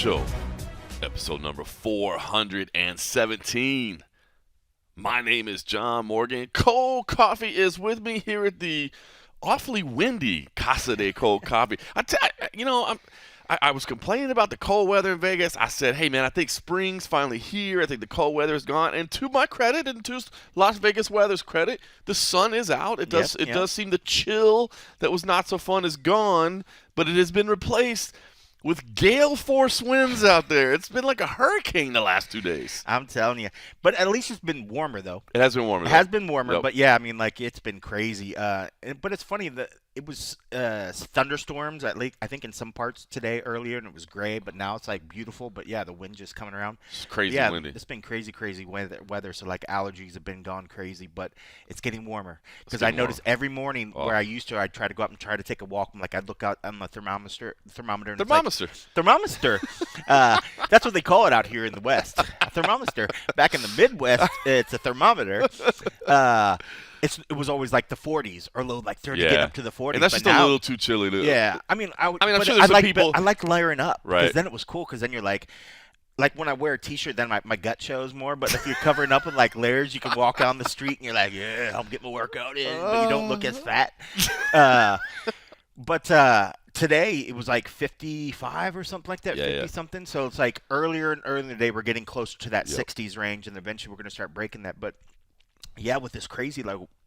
Show, episode number 417. My name is John Morgan. Cold Coffee is with me here at the awfully windy Casa de Cold Coffee. I was complaining about the cold weather in Vegas. I said, hey, man, I think spring's finally here. I think the cold weather is gone. And to my credit and to Las Vegas weather's credit, the sun is out. It does seem the chill that was not so fun is gone, but it has been replaced with gale force winds out there. It's been like a hurricane the last 2 days. I'm telling you. But at least it's been warmer, though. It has been warmer. It has been warmer, but yeah, I mean, like, it's been crazy. But it's funny that it was thunderstorms, at least, I think, in some parts today earlier, and it was gray, but now it's, like, beautiful. But, yeah, the wind just coming around. It's crazy windy. It's been crazy weather, so, like, allergies have been gone crazy, but it's getting warmer. Because I notice every morning where I'd try to go out and try to take a walk, I'd look out on the thermometer. And Thermometer. Thermometer. That's what they call it out here in the West. A thermometer. Back in the Midwest, it's a thermometer. It was always like the 40s or low, like 30, getting up to the 40s. And that's just a little too chilly. Yeah. I'm sure there's some people. I like layering up. Right. Because then it was cool, because then you're like when I wear a T-shirt, then my gut shows more. But if you're covering up with, like, layers, you can walk down the street and you're like, yeah, I'm getting my workout in. But you don't look as fat. But today it was like 55 or something like that, 50-something. So it's like earlier in the day we're getting closer to that 60s range, and eventually we're going to start breaking that. But yeah, with this crazy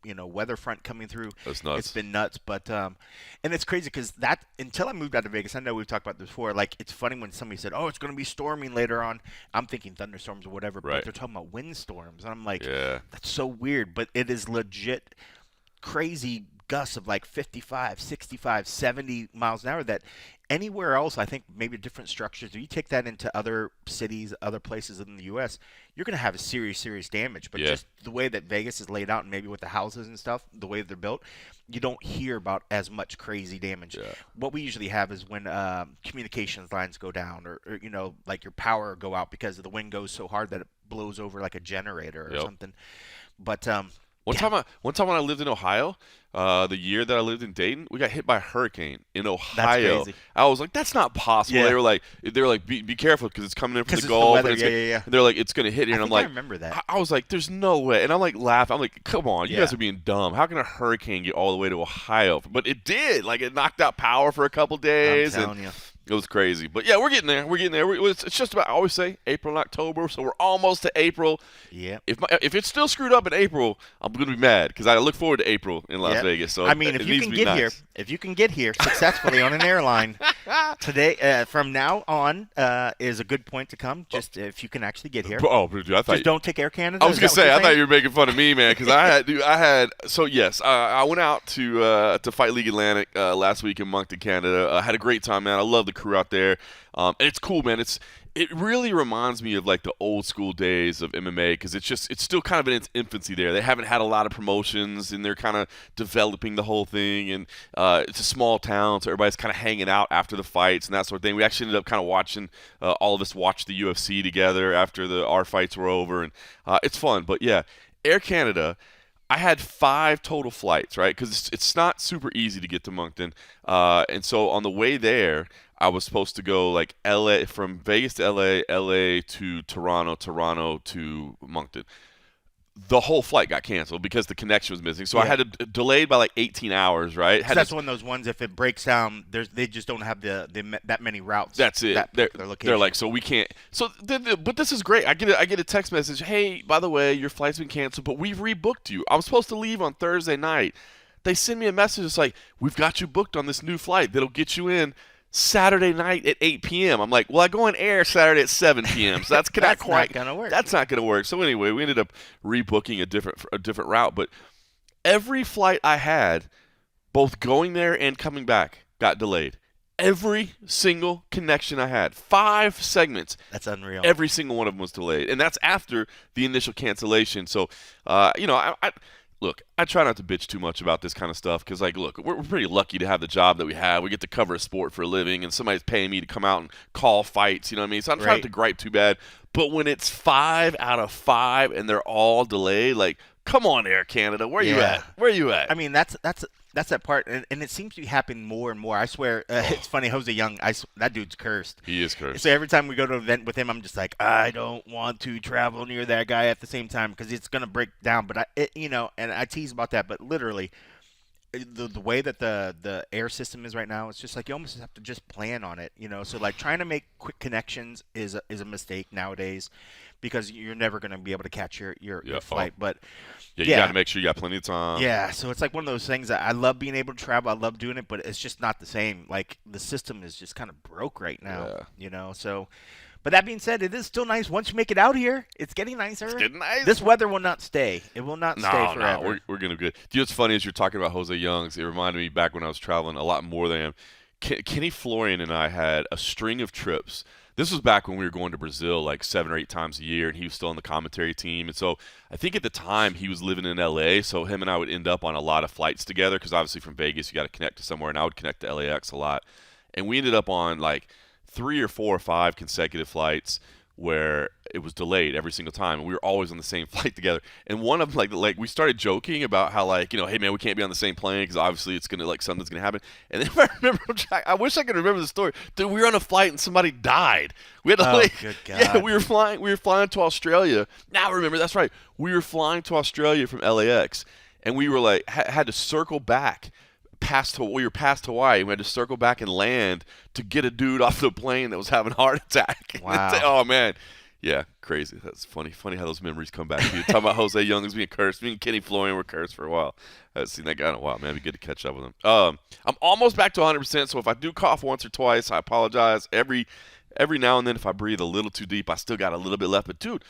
weather front coming through, it's been nuts. But and it's crazy because that until I moved out to Vegas, I know we've talked about this before. Like, it's funny when somebody said, "Oh, it's going to be storming later on." I'm thinking thunderstorms or whatever, but they're talking about windstorms, and I'm like, that's so weird. But it is legit crazy gusts of like 55, 65, 70 miles an hour that anywhere else, I think maybe different structures, if you take that into other cities, other places in the U.S., you're going to have a serious damage. But just the way that Vegas is laid out, and maybe with the houses and stuff, the way they're built, you don't hear about as much crazy damage. Yeah. What we usually have is when communications lines go down or like your power go out because the wind goes so hard that it blows over like a generator or something. But One time when I lived in Ohio, the year that I lived in Dayton, we got hit by a hurricane in Ohio. That's crazy. I was like, that's not possible. Yeah. They were like, be careful because it's coming in from the Gulf. The weather. And they're like, it's going to hit you. And I'm like, I remember that. I was like, there's no way. And I'm like laughing. I'm like, come on, you guys are being dumb. How can a hurricane get all the way to Ohio? But it did. Like, it knocked out power for a couple days. I'm telling you. It was crazy. But, yeah, we're getting there. It's just about, I always say, April and October, so we're almost to April. Yeah. If it's still screwed up in April, I'm going to be mad because I look forward to April in Las Vegas. So I mean, if you can get here successfully on an airline today, from now on is a good point to come, just if you can actually get here. Oh, dude, I thought just don't take Air Canada. I was going to say, I thought you were making fun of me, man, because I went out to Fight League Atlantic last week in Moncton, Canada. I had a great time, man. I love the crew out there. And it's cool, man. It really reminds me of like the old school days of MMA because it's still kind of in its infancy there. They haven't had a lot of promotions and they're kind of developing the whole thing. And it's a small town, so everybody's kind of hanging out after the fights and that sort of thing. We actually ended up kind of watching, all of us watch the UFC together after our fights were over. And it's fun. But yeah, Air Canada, I had 5 total flights, right? Because it's not super easy to get to Moncton. And so on the way there, I was supposed to go like from Vegas to LA to Toronto to Moncton. The whole flight got canceled because the connection was missing. So I had to delayed by like 18 hours, right? So that's one of those ones, if it breaks down, they just don't have that many routes. That's it. They're like, so we can't. So, but this is great. I get a text message. Hey, by the way, your flight's been canceled, but we've rebooked you. I was supposed to leave on Thursday night. They send me a message. It's like, we've got you booked on this new flight that'll get you in Saturday night at 8 p.m. I'm like, well, I go on air Saturday at 7 p.m. So that's not going to work. That's not going to work. So anyway, we ended up rebooking a different route. But every flight I had, both going there and coming back, got delayed. Every single connection I had, 5 segments. That's unreal. Every single one of them was delayed, and that's after the initial cancellation. So, Look, I try not to bitch too much about this kind of stuff because, look, we're pretty lucky to have the job that we have. We get to cover a sport for a living, and somebody's paying me to come out and call fights, you know what I mean? So I'm trying not to gripe too bad. But when it's 5 out of 5 and they're all delayed, come on, Air Canada, where you at? Where you at? I mean, that's that's that part, and it seems to be happening more and more. I swear, it's funny. Jose Young, that dude's cursed. He is cursed. So every time we go to an event with him, I'm just like, I don't want to travel near that guy at the same time because it's gonna break down. But and I tease about that, but literally, the way that the air system is right now, it's just like you almost have to just plan on it. So like trying to make quick connections is a mistake nowadays because you're never gonna be able to catch your flight. But you got to make sure you got plenty of time. Yeah, so it's like one of those things that I love being able to travel. I love doing it, but it's just not the same. Like the system is just kind of broke right now, So, but that being said, it is still nice once you make it out here. It's getting nicer. It's getting nice. This weather will not stay. It will not stay forever. No, we're gonna be good. Do you know what's funny is you're talking about Jose Youngs. It reminded me back when I was traveling a lot more than I am. Kenny Florian and I had a string of trips. This was back when we were going to Brazil like 7 or 8 times a year, and he was still on the commentary team. And so I think at the time he was living in L.A., so him and I would end up on a lot of flights together because obviously from Vegas you got to connect to somewhere, and I would connect to LAX a lot. And we ended up on like 3 or 4 or 5 consecutive flights where it was delayed every single time, and we were always on the same flight together. And one of them, like we started joking about how hey man, we can't be on the same plane because obviously it's gonna something's gonna happen. And then if I remember, I wish I could remember the story. Dude, we were on a flight and somebody died. We had to good God. Yeah, we were flying to Australia. Now remember, that's right. We were flying to Australia from LAX, and we were had to circle back. We were past Hawaii. We had to circle back and land to get a dude off the plane that was having a heart attack. Wow. Oh man, yeah, crazy. That's funny. Funny how those memories come back to you. Talking about Jose Young as being cursed. Me and Kenny Florian were cursed for a while. I haven't seen that guy in a while, man. It'd be good to catch up with him. I'm almost back to 100%. So if I do cough once or twice, I apologize. Every now and then, if I breathe a little too deep, I still got a little bit left. But dude.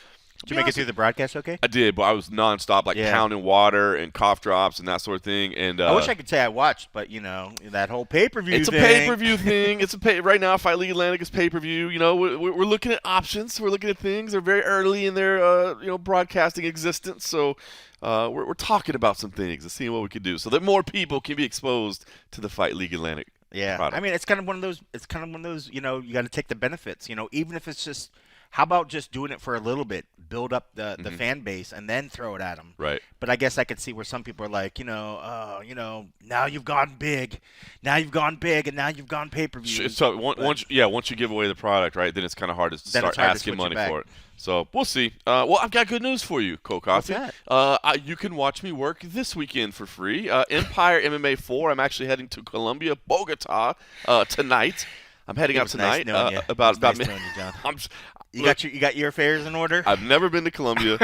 Did you make it through the broadcast okay? I did, but I was nonstop, pounding water and cough drops and that sort of thing. And I wish I could say I watched, but that whole pay-per-view thing. It's a pay-per-view thing. Right now. Fight League Atlantic is pay-per-view. We're looking at options. We're looking at things. They're very early in their broadcasting existence, so we're talking about some things and seeing what we can do so that more people can be exposed to the Fight League Atlantic. Yeah, product. I mean it's kind of one of those. You got to take the benefits. Even if it's just. How about just doing it for a little bit, build up the fan base, and then throw it at them? Right. But I guess I could see where some people are like, now you've gone big, and now you've gone pay-per-view. So once you give away the product, right, then it's kind of hard to start asking money for it. So we'll see. Well, I've got good news for you, Cold Coffee. What's that? You can watch me work this weekend for free. Empire MMA 4. I'm actually heading to Colombia, Bogota tonight. I'm heading out tonight. Nice knowing you, John. You got your affairs in order? I've never been to Colombia.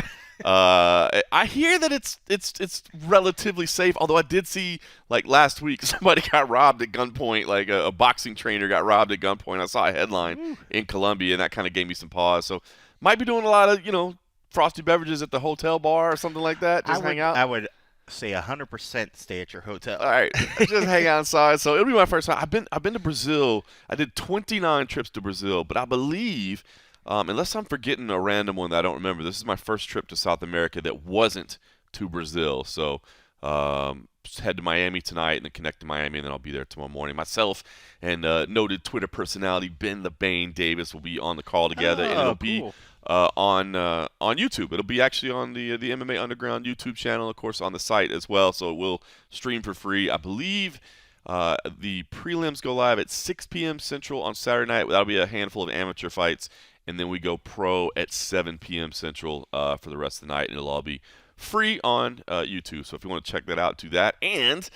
I hear that it's relatively safe. Although I did see last week somebody got robbed at gunpoint. A boxing trainer got robbed at gunpoint. I saw a headline in Colombia, and that kind of gave me some pause. So might be doing a lot of frosty beverages at the hotel bar or something like that. Hang out. I would say 100% stay at your hotel. All right, just hang out inside. So it'll be my first time. I've been to Brazil. I did 29 trips to Brazil, but I believe. Unless I'm forgetting a random one that I don't remember, this is my first trip to South America that wasn't to Brazil. So head to Miami tonight and then connect to Miami, and then I'll be there tomorrow morning. Myself and noted Twitter personality Ben the Bane Davis will be on the call together, and it'll be on YouTube. It'll be actually on the MMA Underground YouTube channel, of course, on the site as well. So it will stream for free. I believe the prelims go live at 6 p.m. Central on Saturday night. That'll be a handful of amateur fights. And then we go pro at 7 p.m. Central for the rest of the night, and it'll all be free on YouTube. So if you want to check that out, do that. And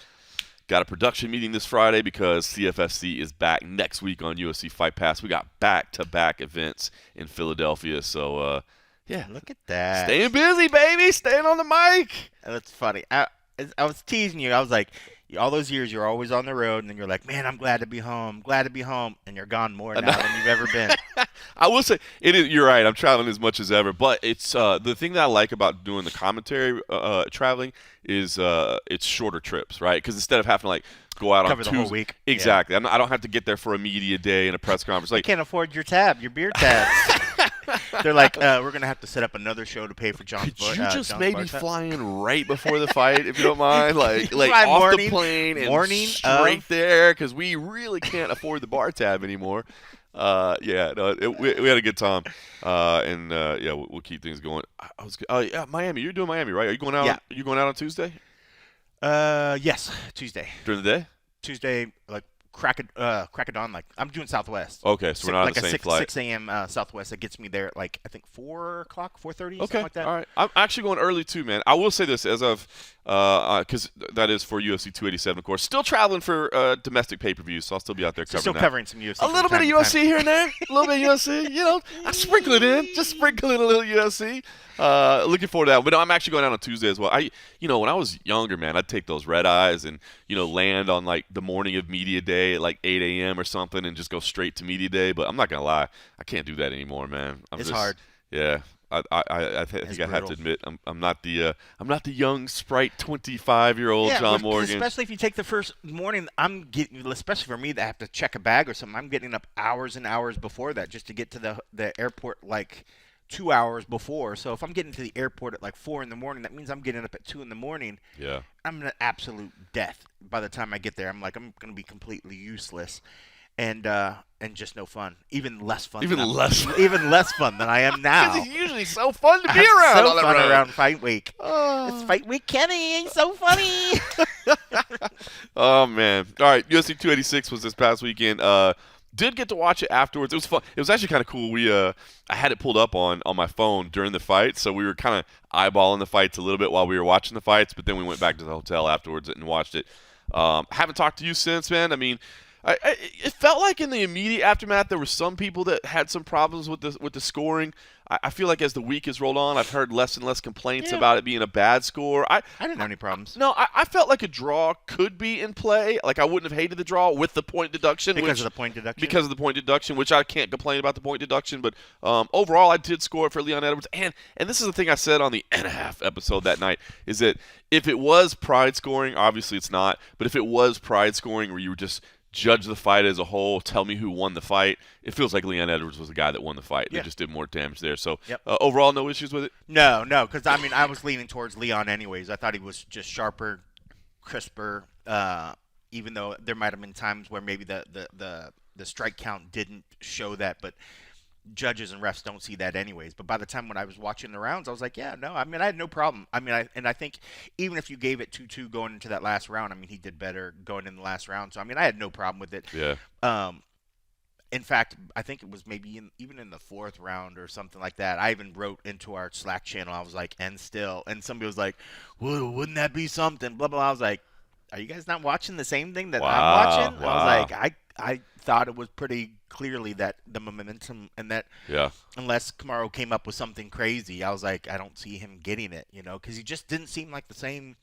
got a production meeting this Friday because CFFC is back next week on UFC Fight Pass. We got back-to-back events in Philadelphia. So, yeah. Look at that. Staying busy, baby. Staying on the mic. That's funny. I was teasing you. I was like, all those years you're always on the road, and then you're like, man, I'm glad to be home, and you're gone more now than you've ever been. I will say, you're right, I'm traveling as much as ever, but it's the thing that I like about doing the commentary traveling is it's shorter trips, right? Because instead of having to go out cover on the Tuesday, whole week. Exactly. Yeah. I don't have to get there for a media day and a press conference. You can't afford your beer tabs. They're like, we're going to have to set up another show to pay for John's Could you just maybe fly in right before the fight, if you don't mind? Off the plane and straight there, because we really can't afford the bar tab anymore. We had a good time. We'll keep things going. Miami. You're doing Miami, right? Are you going out? Yeah. You going out on Tuesday? Yes, Tuesday. During the day? Tuesday, like crack of dawn. Like I'm doing Southwest. Okay, so we're not on Like the a same flight. 6 a.m. Southwest that gets me there at like I think 4 o'clock, 4:30, something Okay, like that. all right. I'm actually going early too, man. I will say this as of because that is for UFC 287, of course. Still traveling for domestic pay-per-views, so I'll still be out there So covering still that. covering some UFC. A little bit of UFC here and there, a little bit of UFC. I sprinkle it in, just sprinkle in a little UFC. Looking forward to that. But no, I'm actually going out on Tuesday as well. When I was younger, man, I'd take those red eyes and land on like the morning of media day at like 8 a.m. or something and just go straight to media day. But I'm not gonna lie, I can't do that anymore, man. It's hard. Yeah. I think I have to admit I'm not the young sprite 25-year-old John Morgan. Especially if you take the first morning, especially for me that have to check a bag or something. I'm getting up hours and hours before that just to get to the airport like 2 hours before. So if I'm getting to the airport at like 4 in the morning, that means I'm getting up at 2 in the morning. Yeah, I'm an absolute death by the time I get there. I'm gonna be completely useless. And just no fun. Even less fun. Even less fun than I am now. Because it's usually so fun to be around. So fun around fight week. It's fight week, Kenny. He's so funny. Oh man! All right, UFC 286 was this past weekend. Did get to watch it afterwards. It was fun. It was actually kind of cool. I had it pulled up on my phone during the fight, so we were kind of eyeballing the fights a little bit while we were watching the fights. But then we went back to the hotel afterwards and watched it. Haven't talked to you since, man. I mean. It felt like in the immediate aftermath there were some people that had some problems with the scoring. I feel like as the week has rolled on, I've heard less and less complaints about it being a bad score. I didn't have any problems. No, I felt like a draw could be in play. Like I wouldn't have hated the draw with the point deduction. Because of the point deduction? Because of the point deduction, which I can't complain about the point deduction. But overall, I did score it for Leon Edwards. And this is the thing I said on the N.5 episode that night, is that if it was pride scoring, obviously it's not, but if it was pride scoring where you were just judge the fight as a whole, tell me who won the fight, it feels like Leon Edwards was the guy that won the fight. They just did more damage there. So overall, no issues with it? No, because I was leaning towards Leon anyways. I thought he was just sharper, crisper, even though there might have been times where maybe the strike count didn't show that, but judges and refs don't see that anyways. But by the time when I was watching the rounds, I was like, I had no problem. I think even if you gave it 2-2 going into that last round, he did better going in the last round. So I had no problem with it. Yeah. In fact, I think it was maybe even in the fourth round or something like that. I even wrote into our Slack channel. I was like, and somebody was like, well, wouldn't that be something? Blah blah. I was like, are you guys not watching the same thing that I'm watching? Wow. I was like, I thought it was pretty clearly that the momentum and that unless Kamaru came up with something crazy, I was like, I don't see him getting it, because he just didn't seem like the same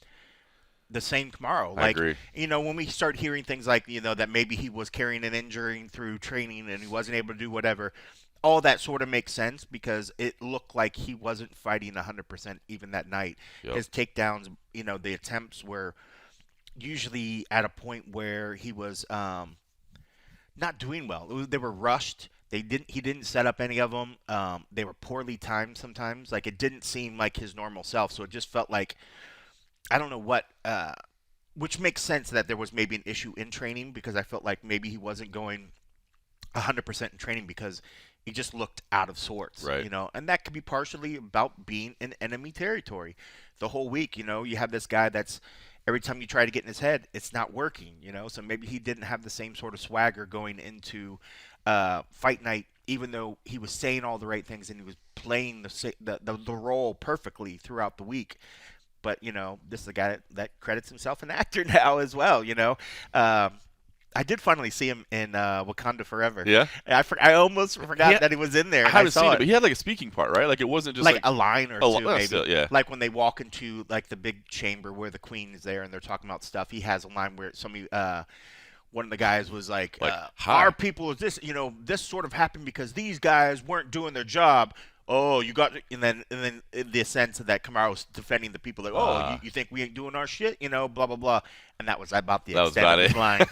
Kamaru. I agree. When we start hearing things like, that maybe he was carrying an injury through training and he wasn't able to do whatever, all that sort of makes sense because it looked like he wasn't fighting 100% even that night. Yep. His takedowns, the attempts were usually at a point where he was not doing well. They were rushed. He didn't set up any of them. They were poorly timed sometimes. Like it didn't seem like his normal self. So it just felt like I don't know what. Which makes sense that there was maybe an issue in training because I felt like maybe he wasn't going 100% in training because he just looked out of sorts. Right. And that could be partially about being in enemy territory the whole week. You have this guy that's. Every time you try to get in his head, it's not working, So maybe he didn't have the same sort of swagger going into fight night, even though he was saying all the right things and he was playing the role perfectly throughout the week. But this is a guy that credits himself an actor now as well. I did finally see him in Wakanda Forever. Yeah, I almost forgot that he was in there. I haven't seen it, but he had like a speaking part, right? Like it wasn't just like a line or two, maybe. Still, yeah. Like when they walk into like the big chamber where the queen is there and they're talking about stuff. He has a line where one of the guys was like our people is this, this sort of happened because these guys weren't doing their job. Oh, you got, and then the sense that Kamaru was defending the people that, you think we ain't doing our shit, blah blah blah, and that was about the extent of his line.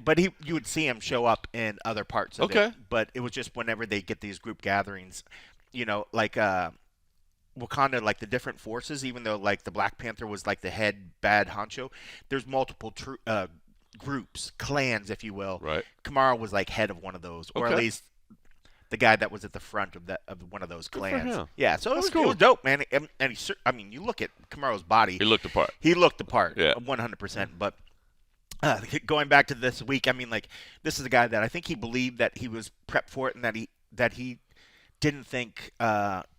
But you would see him show up in other parts of it. But it was just whenever they get these group gatherings, like Wakanda, like the different forces, even though like the Black Panther was like the head bad honcho, there's multiple groups, clans, if you will. Right. Kamaru was like head of one of those, or at least. the guy that was at the front of one of those clans. him. Yeah, so That's it cool. was dope, man. And you look at Kamaru's body. He looked the part. He looked the part, Yeah. 100%. But going back to this week, I mean, like, this is a guy that I think he believed that he was prepped for it, and that he didn't think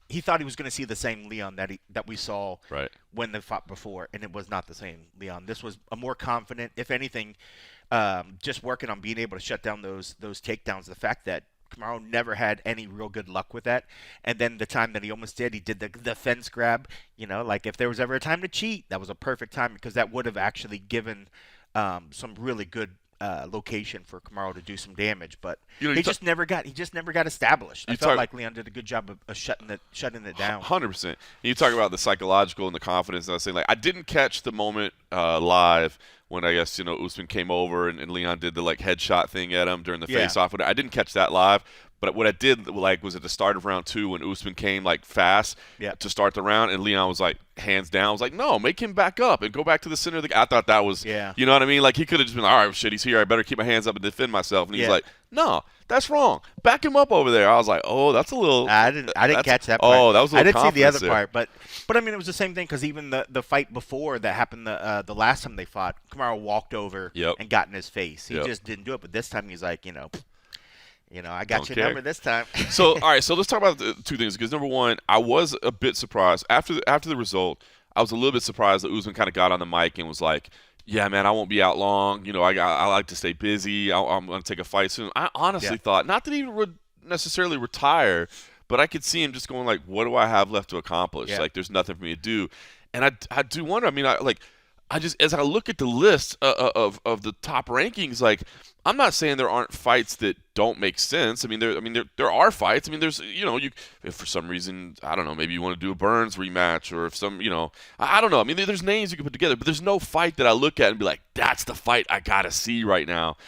he thought he was going to see the same Leon that we saw Right. when they fought before, and it was not the same Leon. This was a more confident, if anything, just working on being able to shut down those takedowns. The fact that Kamaru never had any real good luck with that, and then the time that he almost did, he did the fence grab. You know, like if there was ever a time to cheat, that was a perfect time because that would have actually given some really good location for Kamaru to do some damage, but he just never got established. I felt like Leon did a good job of shutting it down. 100%. You talk about the psychological and the confidence. And I was saying, like, I didn't catch the moment live when I guess Usman came over and Leon did the like headshot thing at him during the face-off. I didn't catch that live. But what I did like was at the start of round 2 when Usman came like fast to start the round, and Leon was like hands down. I was like, no, make him back up and go back to the center of the. I thought that was, you know what I mean? Like he could have just been, all right, shit, he's here. I better keep my hands up and defend myself. And he's like, no, that's wrong. Back him up over there. I was like, oh, that's a little. I didn't catch that part. Oh, that was a little. I didn't see the other part, but I mean, it was the same thing because even the fight before that happened, the last time they fought, Kamaru walked over and got in his face. He just didn't do it, but this time he's like, I got your number this time. So, all right, so let's talk about the two things. Because, number one, I was a bit surprised. After the result, I was a little bit surprised that Usman kind of got on the mic and was like, yeah, man, I won't be out long. I like to stay busy. I'm going to take a fight soon. I honestly thought, not that he would necessarily retire, but I could see him just going like, what do I have left to accomplish? Like, there's nothing for me to do. And I do wonder, I mean, I just, as I look at the list of the top rankings, like, I'm not saying there aren't fights that don't make sense. I mean, there are fights. I mean, there's, if for some reason, I don't know, maybe you want to do a Burns rematch, or if some, I don't know. I mean, there's names you can put together, but there's no fight that I look at and be like, that's the fight I gotta see right now.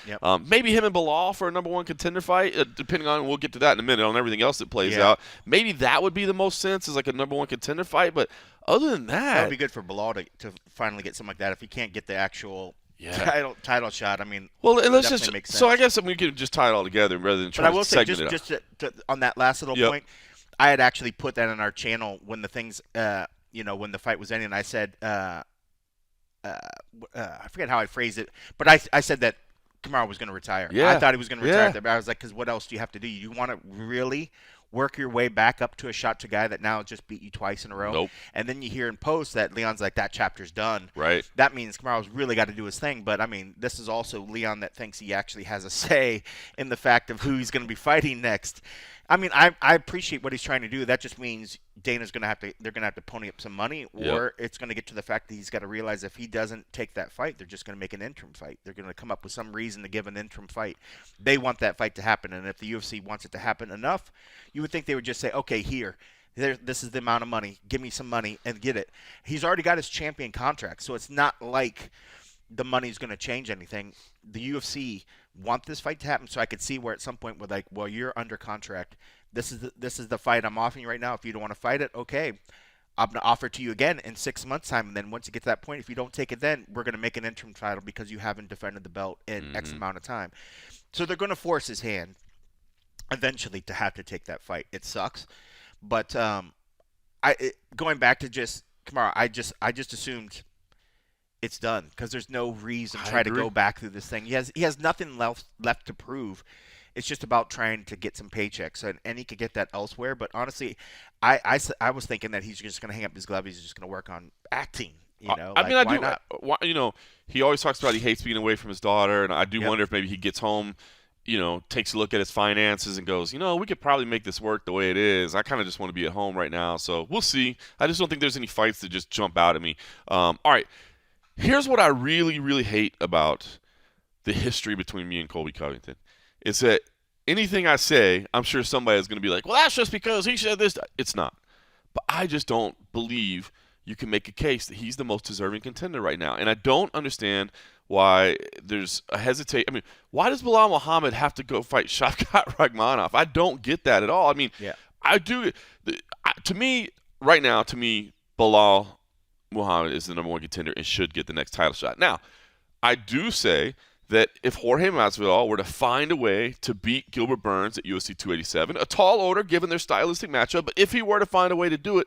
Maybe him and Bilal for a number 1 contender fight, depending on, we'll get to that in a minute, on everything else that plays out. Maybe that would be the most sense, is like a number 1 contender fight, but other than that would be good for Bilal to finally get something like that if he can't get the actual title shot. I mean, well, and let's just make sense. So I guess we could just tie it all together rather than try to segment it up. Just on that last little point, I had actually put that on our channel when the things, when the fight was ending. I said, I forget how I phrased it, but I said that Kamaru was going to retire. I thought he was going to retire. But I was like, because what else do you have to do? You want to really work your way back up to a shot to guy that now just beat you twice in a row. Nope. And then you hear in post that Leon's like, that chapter's done. Right. That means Kamaru's really got to do his thing. But, I mean, this is also Leon that thinks he actually has a say in the fact of who he's going to be fighting next. I mean, I appreciate what he's trying to do. That just means they're going to have to pony up some money, or it's going to get to the fact that he's got to realize if he doesn't take that fight, they're just going to make an interim fight. They're going to come up with some reason to give an interim fight. They want that fight to happen, and if the UFC wants it to happen enough, you would think they would just say, okay, this is the amount of money. Give me some money and get it. He's already got his champion contract, so it's not like the money's going to change anything. The UFC want this fight to happen, so I could see where at some point we're like, well, you're under contract. This is the fight I'm offering you right now. If you don't want to fight it, okay, I'm going to offer it to you again in 6 months' time. And then once you get to that point, if you don't take it then, we're going to make an interim title because you haven't defended the belt in X amount of time. So they're going to force his hand eventually to have to take that fight. It sucks. But going back to just Kamaru, I just assumed it's done because there's no reason to try to go back through this thing. He has nothing left to prove. It's just about trying to get some paychecks, and he could get that elsewhere. But honestly, I was thinking that he's just going to hang up his glove. He's just going to work on acting. Why not? He always talks about he hates being away from his daughter, and I do wonder if maybe he gets home, takes a look at his finances and goes, we could probably make this work the way it is. I kind of just want to be at home right now, so we'll see. I just don't think there's any fights that just jump out at me. All right, here's what I really, really hate about the history between me and Colby Covington. Is that anything I say, I'm sure somebody is going to be like, well, that's just because he said this. It's not. But I just don't believe you can make a case that he's the most deserving contender right now. And I don't understand why there's a hesitation. I mean, why does Bilal Muhammad have to go fight Shavkat Rakhmonov? I don't get that at all. I mean, I do. Right now, Bilal Muhammad is the number 1 contender and should get the next title shot. Now, I do say that if Jorge Masvidal were to find a way to beat Gilbert Burns at UFC 287, a tall order given their stylistic matchup, but if he were to find a way to do it,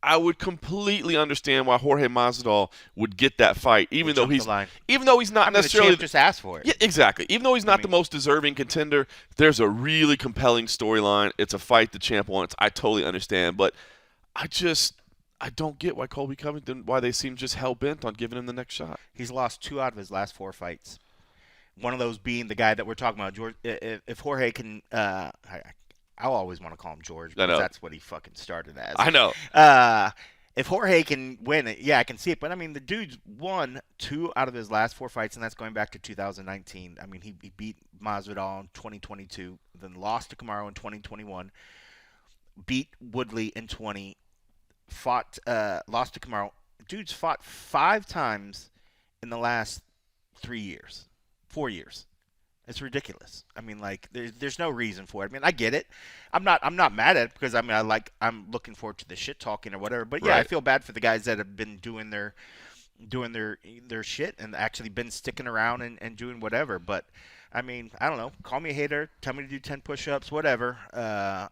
I would completely understand why Jorge Masvidal would get that fight, even though he's not necessarily the champ just asked for it. Yeah, exactly. Even though he's not the most deserving contender, there's a really compelling storyline. It's a fight the champ wants. I totally understand, but I don't get why Colby Covington, why they seem just hell bent on giving him the next shot. He's lost 2 out of his last 4 fights. One of those being the guy that we're talking about, George. If Jorge can, I always want to call him George because that's what he fucking started as. I know. If Jorge can win it, yeah, I can see it. But I mean, the dude's won 2 out of his last 4 fights, and that's going back to 2019. I mean, he beat Masvidal in 2022, then lost to Kamaru in 2021, beat Woodley in 20, lost to Kamaru. Dude's fought 5 times in the last 3 years. 4 years. It's ridiculous. I mean, like, there's no reason for it. I mean, I get it. I'm not mad at it because I mean, I'm looking forward to the shit talking or whatever. But yeah, right. I feel bad for the guys that have been doing their shit and actually been sticking around and doing whatever. But I mean, I don't know. Call me a hater. Tell me to do 10 push-ups, whatever. I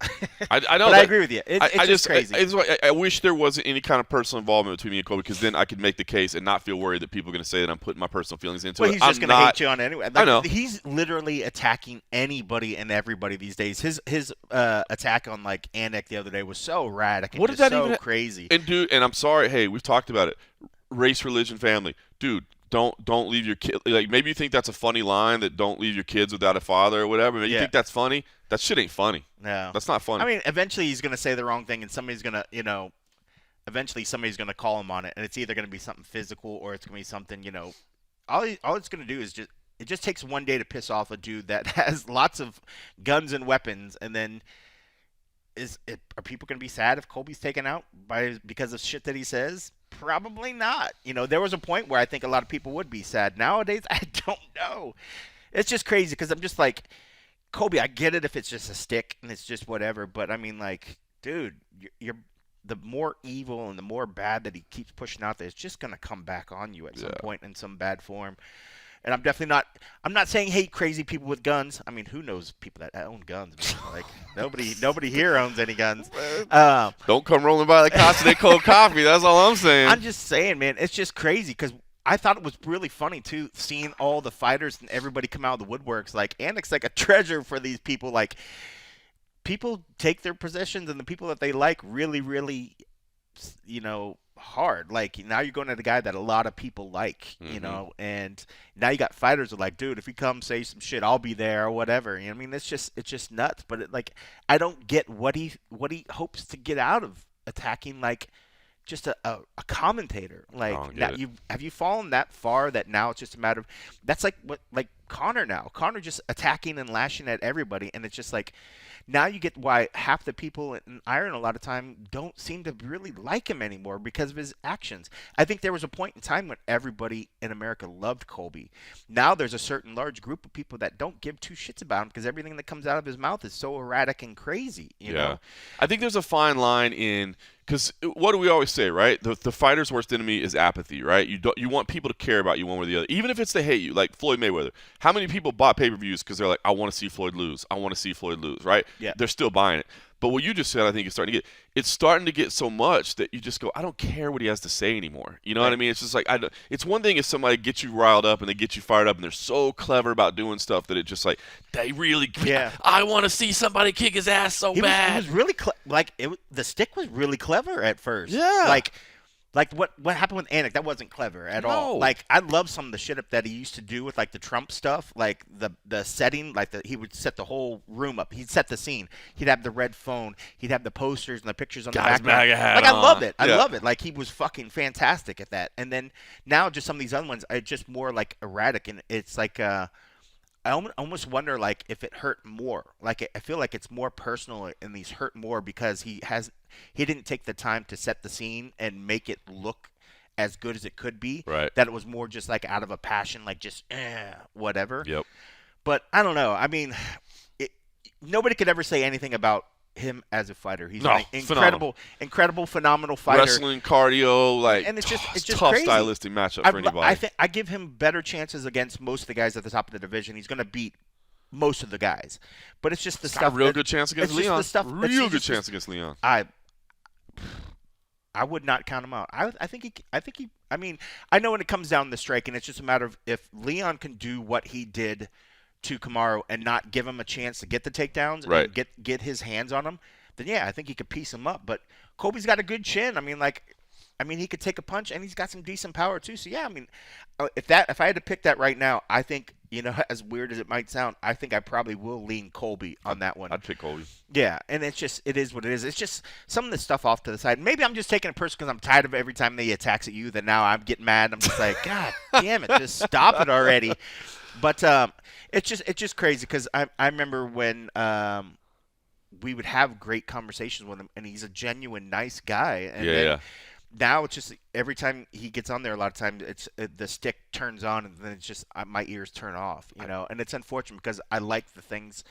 know, but I agree with you. It's just crazy. I wish there wasn't any kind of personal involvement between me and Colby, because then I could make the case and not feel worried that people are going to say that I'm putting my personal feelings into it. Well, he's just going to hate you on anyway. Like, I know. He's literally attacking anybody and everybody these days. His attack on like Anik the other day was so radical. What is that so even crazy? And dude, and I'm sorry. Hey, we've talked about it. Race, religion, family, dude. Don't leave your kid. Like, maybe you think that's a funny line, that don't leave your kids without a father or whatever. Maybe you think that's funny. That shit ain't funny. No, that's not funny. I mean, eventually he's gonna say the wrong thing, and somebody's gonna, eventually somebody's gonna call him on it, and it's either gonna be something physical or it's gonna be something, all it's gonna do is it just takes one day to piss off a dude that has lots of guns and weapons, and then are people gonna be sad if Colby's taken out because of shit that he says? Probably not. There was a point where I think a lot of people would be sad. Nowadays, I don't know. It's just crazy because I'm just like, Colby, I get it if it's just a stick and it's just whatever. But, I mean, like, dude, you're the more evil and the more bad that he keeps pushing out there, it's just going to come back on you at some point in some bad form. And I'm not saying hate crazy people with guns. I mean, who knows people that own guns? Like, nobody here owns any guns. Don't come rolling by the Casa de Cold Coffee. That's all I'm saying. I'm just saying, man, it's just crazy because I thought it was really funny, too, seeing all the fighters and everybody come out of the woodworks. Like, Anik's like a treasure for these people. Like, people take their possessions and the people that they like really, really, hard. Like, now you're going at a guy that a lot of people like, and now you got fighters who are like, dude, if you come say some shit, I'll be there or whatever. I mean, it's just nuts. But I don't get what he hopes to get out of attacking like just a commentator. Like, now have you fallen that far that now it's just a matter of that's like Conor now. Conor just attacking and lashing at everybody, and it's just like now you get why half the people in Ireland a lot of time don't seem to really like him anymore because of his actions. I think there was a point in time when everybody in America loved Colby. Now there's a certain large group of people that don't give 2 shits about him because everything that comes out of his mouth is so erratic and crazy. You know? I think there's a fine line in. Because what do we always say, right? The fighter's worst enemy is apathy, right? You want people to care about you one way or the other, even if it's they hate you. Like Floyd Mayweather. How many people bought pay-per-views because they're like, I want to see Floyd lose. I want to see Floyd lose, right? Yeah. They're still buying it. But what you just said, I think, is starting to get so much that you just go, I don't care what he has to say anymore. You know what I mean? It's just like, it's one thing if somebody gets you riled up and they get you fired up and they're so clever about doing stuff that it just like, they really, I want to see somebody kick his ass so bad. He was really, the stick was really clever at first. Yeah. Like what happened with Anik, that wasn't clever at all. Like, I love some of the shit up that he used to do with like the Trump stuff, like the setting, like he would set the whole room up. He'd set the scene. He'd have the red phone. He'd have the posters and the pictures on the background. Like, I love it. I love it. Like, he was fucking fantastic at that. And then now just some of these other ones are just more like erratic, and it's like I almost wonder, like, if it hurt more. Like, I feel like it's more personal and these hurt more because he didn't take the time to set the scene and make it look as good as it could be. Right. That it was more just, like, out of a passion, like, just, whatever. Yep. But I don't know. I mean, nobody could ever say anything about him as a fighter. He's No, an phenomenal. incredible, phenomenal fighter. Wrestling, cardio, like, and it's just tough crazy. stylistic matchup for anybody. I give him better chances against most of the guys at the top of the division. He's going to beat most of the guys, but it's just the stuff. Got a real good chance against Leon. Real good chance against Leon. I would not count him out. I think he. I mean, I know when it comes down to striking, it's just a matter of if Leon can do what he did to Kamaru and not give him a chance to get the takedowns and get his hands on him, then yeah, I think he could piece him up. But Kobe's got a good chin. I mean, he could take a punch, and he's got some decent power too. So yeah, I mean, if I had to pick that right now, I think, as weird as it might sound, I think I probably will lean Colby on that one. I'd pick Colby. Yeah, and it is what it is. It's just some of the stuff off to the side. Maybe I'm just taking it personal because I'm tired of every time he attacks at you. Then now I'm getting mad. I'm just like, God damn it, just stop it already. But it's just crazy because I remember when we would have great conversations with him, and he's a genuine nice guy. And yeah. Now it's just every time he gets on there, a lot of times the stick turns on, and then it's just my ears turn off, And it's unfortunate because I like the things.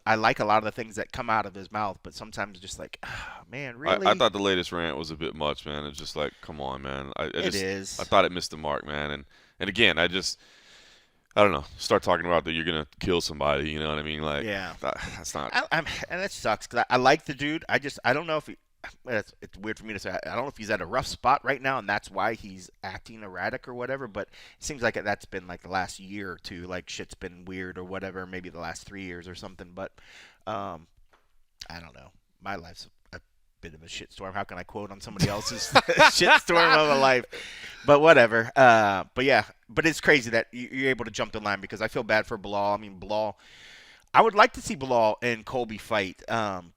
I like a lot of the things that come out of his mouth, but sometimes just like, oh, man, really? I thought the latest rant was a bit much, man. It's just like, come on, man. It is. I thought it missed the mark, man. And again, I don't know. Start talking about that you're gonna kill somebody. You know what I mean? Like, yeah, that's not. And that sucks because I like the dude. I don't know if he. It's weird for me to say. I don't know if he's at a rough spot right now, and that's why he's acting erratic or whatever. But it seems like that's been like the last year or two. Like shit's been weird or whatever. Maybe the last 3 years or something. But I don't know. My life's a bit of a shitstorm. How can I quote on somebody else's shitstorm of a life? But whatever. But yeah. But it's crazy that you're able to jump the line because I feel bad for Bilal. I mean, Bilal. I would like to see Bilal and Colby fight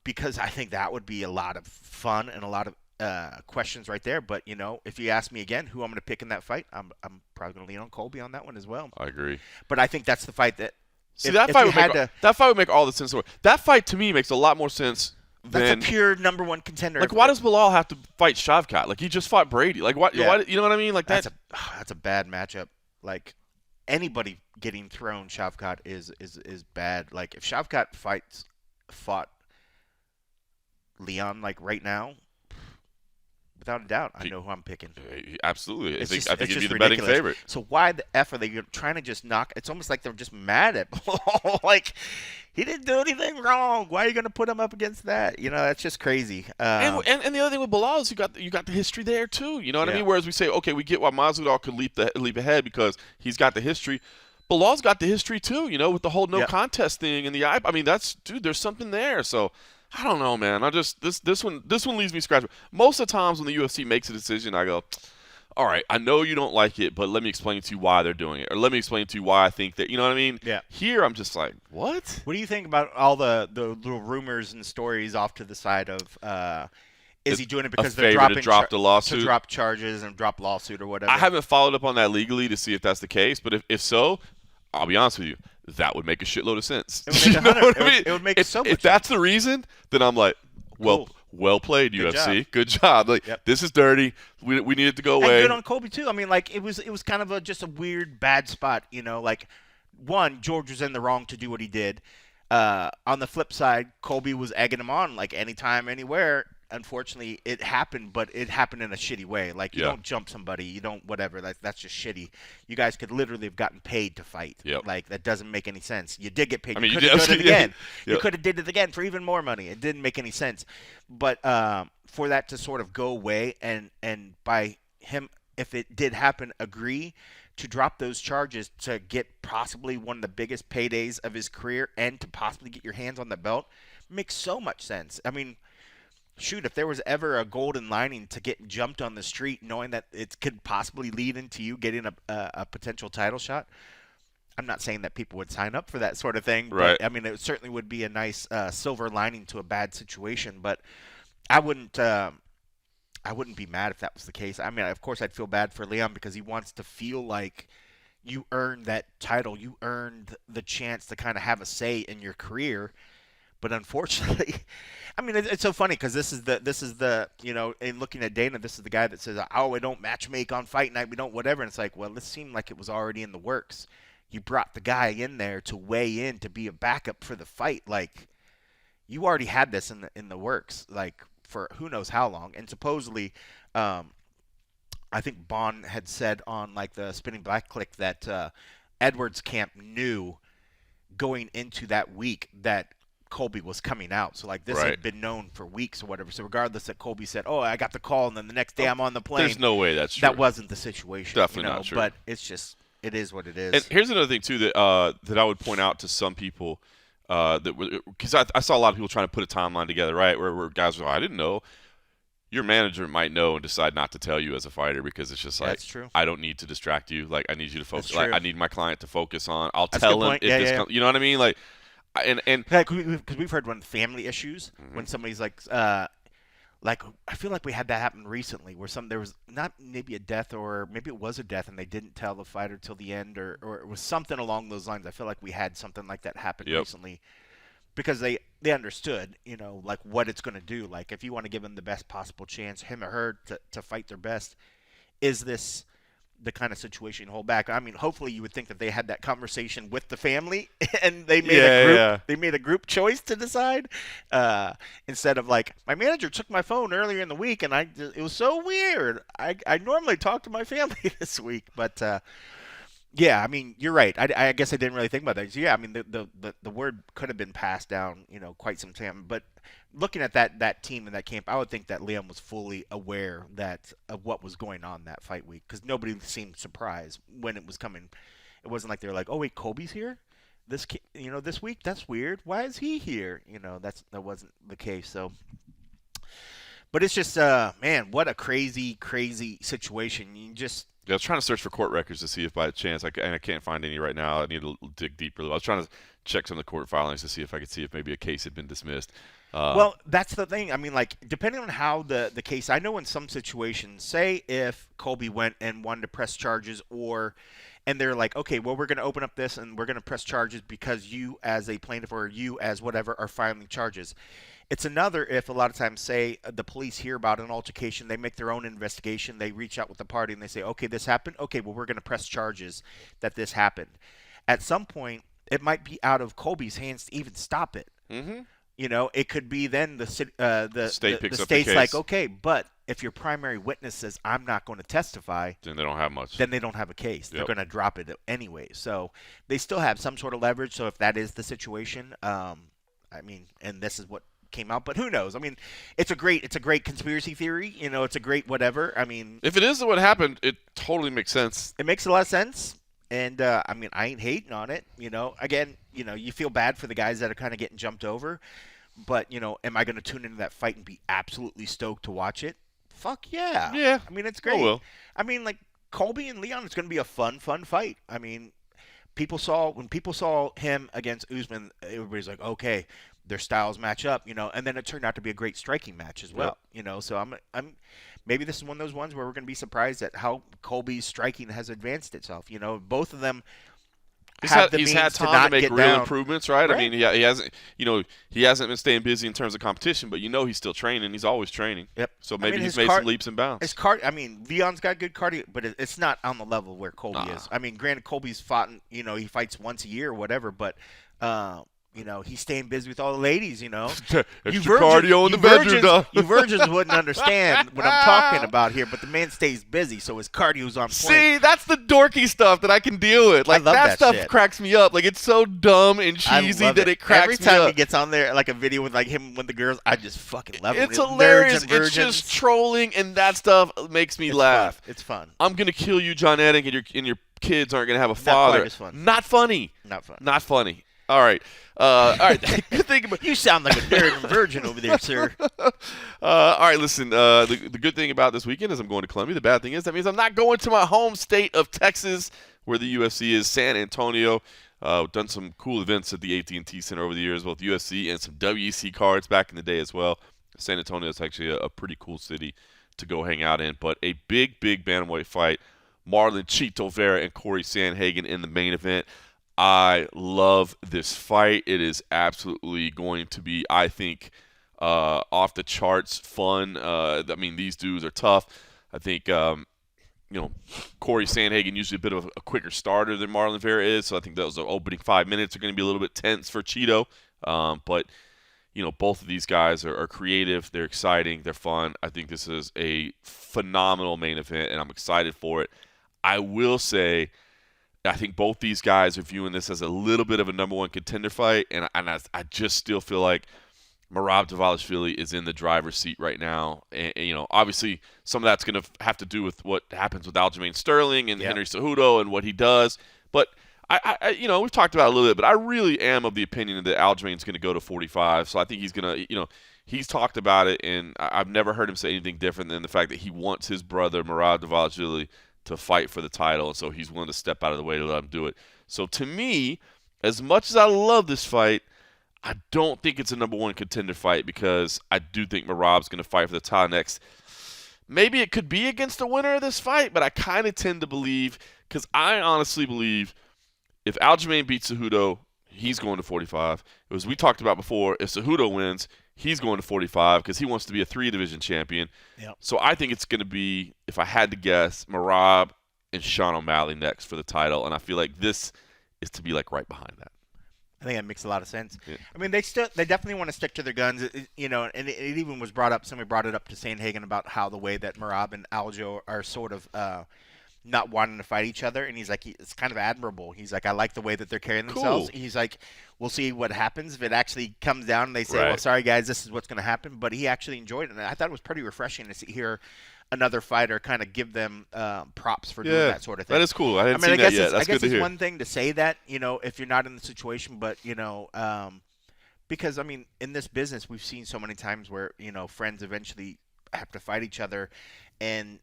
because I think that would be a lot of fun and a lot of questions right there. But, if you ask me again who I'm going to pick in that fight, I'm probably going to lean on Colby on that one as well. I agree. But I think that's the fight that that fight would make all the sense. That fight to me makes a lot more sense. That's a pure number one contender. Like, why does Bilal have to fight Shavkat? Like, he just fought Brady. Like, why? You know what I mean? Like, that's a bad matchup. Like, anybody getting thrown Shavkat is bad. Like, if Shavkat fought Leon like right now, without a doubt, I know who I'm picking. Absolutely. I think he'd be the betting favorite. So why the F are they trying to just knock? It's almost like they're just mad at Bilal. Like, he didn't do anything wrong. Why are you going to put him up against that? That's just crazy. And the other thing with Bilal is you got the history there too. You know what I mean? Whereas we say, okay, we get why Masvidal could leap ahead because he's got the history. Bilal's got the history too. With the whole no contest thing and I mean, there's something there. So I don't know, man. This one leaves me scratching. Most of the times when the UFC makes a decision, I go, all right, I know you don't like it, but let me explain to you why they're doing it, or let me explain to you why I think that. You know what I mean? Yeah. Here, I'm just like, what? What do you think about all the little rumors and stories off to the side of? Is he doing it because they're dropping to drop the lawsuit, to drop charges and drop lawsuit or whatever? I haven't followed up on that legally to see if that's the case, but if so, I'll be honest with you, that would make a shitload of sense. It would make so much sense. If that's the reason, then I'm like, well. Cool. Well played, UFC. Good job. Like, this is dirty. We need it to go away. And good on Colby too. I mean, like, it was kind of just a weird bad spot. Like, one, George was in the wrong to do what he did. On the flip side, Colby was egging him on, like, anytime, anywhere. Unfortunately, it happened, but it happened in a shitty way. Like, you don't jump somebody, you don't whatever. That's just shitty. You guys could literally have gotten paid to fight. Yep. Like, that doesn't make any sense. You did get paid. I mean, you could have done it again. Yeah. You could have did it again for even more money. It didn't make any sense. But for that to sort of go away and by him, if it did happen, agree to drop those charges to get possibly one of the biggest paydays of his career and to possibly get your hands on the belt makes so much sense. I mean, shoot, if there was ever a golden lining to get jumped on the street knowing that it could possibly lead into you getting a potential title shot, I'm not saying that people would sign up for that sort of thing. Right. But, I mean, it certainly would be a nice silver lining to a bad situation. But I wouldn't be mad if that was the case. I mean, of course, I'd feel bad for Leon because he wants to feel like you earned that title. You earned the chance to kind of have a say in your career. But unfortunately, I mean, it's so funny because this is the in looking at Dana, this is the guy that says, oh, we don't match make on fight night, we don't whatever. And it's like, well, this seemed like it was already in the works. You brought the guy in there to weigh in to be a backup for the fight. Like, you already had this in the works, like for who knows how long. And supposedly, I think Bond had said on like the Spinning Black Click that Edwards camp knew going into that week that Colby was coming out. So like this Right. had been known for weeks or whatever. So regardless that Colby said, "Oh, I got the call," and then the next day I'm on the plane. There's no way that's true. That wasn't the situation. Definitely not true. But it's just it is what it is. And here's another thing too that I would point out to some people because I saw a lot of people trying to put a timeline together, right? Where guys are, I didn't know. Your manager might know and decide not to tell you as a fighter because it's just like, that's true. I don't need to distract you. Like, I need you to focus. That's Like, true. I need my client to focus on. I'll That's a tell good him point. if Yeah, this yeah, comes. You know what I mean? Like, and because we've heard when family issues, when somebody's like I feel like we had that happen recently where there was not maybe a death or maybe it was a death and they didn't tell the fighter till the end or it was something along those lines. I feel like we had something like that happen recently because they understood, like what it's going to do. Like if you want to give them the best possible chance, him or her to fight their best, is this the kind of situation you hold back? I mean, hopefully you would think that they had that conversation with the family and they made they made a group choice to decide instead of like my manager took my phone earlier in the week and it was so weird. I normally talk to my family this week, but yeah, I mean, you're right. I guess I didn't really think about that. So, yeah, I mean, the word could have been passed down, quite some time. But looking at that team and that camp, I would think that Liam was fully aware of what was going on that fight week because nobody seemed surprised when it was coming. It wasn't like they were like, oh wait, Colby's here, this week. That's weird. Why is he here? That wasn't the case. So, but it's just man, what a crazy situation. You just. I was trying to search for court records to see if by chance I can't find any right now. I need to dig deeper. I was trying to check some of the court filings to see if I could see if maybe a case had been dismissed. Well, that's the thing. I mean, like, depending on how the case, I know in some situations, say if Colby went and wanted to press charges and they're like, okay, well, we're going to open up this and we're going to press charges because you as a plaintiff or you as whatever are filing charges. It's another if a lot of times, say, the police hear about an altercation, they make their own investigation, they reach out with the party and they say, okay, this happened. Okay, well, we're going to press charges that this happened. At some point, it might be out of Colby's hands to even stop it. Mm-hmm. It could be then the state picks up the state's case. like, okay, but if your primary witness says, I'm not going to testify, then they don't have much. Then they don't have a case. They're going to drop it anyway. So they still have some sort of leverage. So if that is the situation, I mean, and this is what came out, but who knows? I mean, it's a great conspiracy theory. It's a great whatever. I mean, if it is what happened, it totally makes sense. It makes a lot of sense. And, I mean, I ain't hating on it. Again, you feel bad for the guys that are kind of getting jumped over. But, am I going to tune into that fight and be absolutely stoked to watch it? Fuck yeah. Yeah. I mean, it's great. I will. I mean, like, Colby and Leon, it's going to be a fun fight. I mean, when people saw him against Usman, everybody's like, okay, their styles match up, and then it turned out to be a great striking match as well, So I'm maybe this is one of those ones where we're going to be surprised at how Colby's striking has advanced itself. Both of them he's had time to make real improvements, right? I mean, he hasn't been staying busy in terms of competition, but he's still training. He's always training. Yep. So maybe he's made some leaps and bounds. I mean, Leon's got good cardio, but it's not on the level where Colby is. I mean, granted, Colby's fought, he fights once a year or whatever, but he's staying busy with all the ladies, Extra cardio in the bedroom, dog. You virgins wouldn't understand what I'm talking about here, but the man stays busy, so his cardio's on point. See, that's the dorky stuff that I can deal with. Like, that stuff shit. Cracks me up. Like, it's so dumb and cheesy that it cracks me up. Every time he gets on there, like a video with like him with the girls, I just fucking love it. It's hilarious. It's just trolling, and that stuff makes me laugh. Fun. It's fun. I'm going to kill you, John Eddick, and your kids aren't going to have a father. Not quite as fun. Not funny. Not fun. Not funny. All right. All right. Good thing about you sound like a nerd and virgin over there, sir. All right. Listen. The good thing about this weekend is I'm going to Colombia. The bad thing is that means I'm not going to my home state of Texas, where the UFC is, San Antonio. Done some cool events at the AT&T Center over the years, both UFC and some WEC cards back in the day as well. San Antonio is actually a pretty cool city to go hang out in. But a big bantamweight fight. Marlon Chito Vera and Corey Sandhagen in the main event. I love this fight. It is absolutely going to be, I think, off the charts fun. I mean, these dudes are tough. I think, Corey Sandhagen usually a bit of a quicker starter than Marlon Vera is, so I think those opening 5 minutes are going to be a little bit tense for Chito. But both of these guys are creative. They're exciting. They're fun. I think this is a phenomenal main event, and I'm excited for it. I will say, I think both these guys are viewing this as a little bit of a number one contender fight, and I just still feel like Merab Dvalishvili is in the driver's seat right now. And obviously some of that's going to have to do with what happens with Aljamain Sterling and Henry Cejudo and what he does. But we've talked about it a little bit, but I really am of the opinion that Aljamain's going to go to 45. So I think he's going to, he's talked about it, and I've never heard him say anything different than the fact that he wants his brother Merab Dvalishvili to fight for the title, and so he's willing to step out of the way to let him do it. So to me, as much as I love this fight, I don't think it's a number one contender fight because I do think Merab's going to fight for the title next. Maybe it could be against the winner of this fight, but I kind of tend to believe, because I honestly believe if Aljamain beats Cejudo, he's going to 45. As we talked about before, if Cejudo wins, he's going to 45 because he wants to be a 3-division champion. Yep. So I think it's going to be, if I had to guess, Merab and Sean O'Malley next for the title, and I feel like this is to be like right behind that. I think that makes a lot of sense. Yeah. I mean, they definitely want to stick to their guns, and it even was brought up. Somebody brought it up to Sandhagen about how the way that Merab and Aljo are sort of not wanting to fight each other, and he's like, it's kind of admirable. He's like, I like the way that they're carrying themselves. Cool. He's like, we'll see what happens if it actually comes down and they say, Right. well, sorry guys, this is what's going to happen. But he actually enjoyed it, and I thought it was pretty refreshing to hear another fighter kind of give them props for doing that sort of thing. That is cool. I haven't seen that yet. That's good to hear. It's one thing to say that, if you're not in the situation, but, because, I mean, in this business, we've seen so many times where, friends eventually have to fight each other and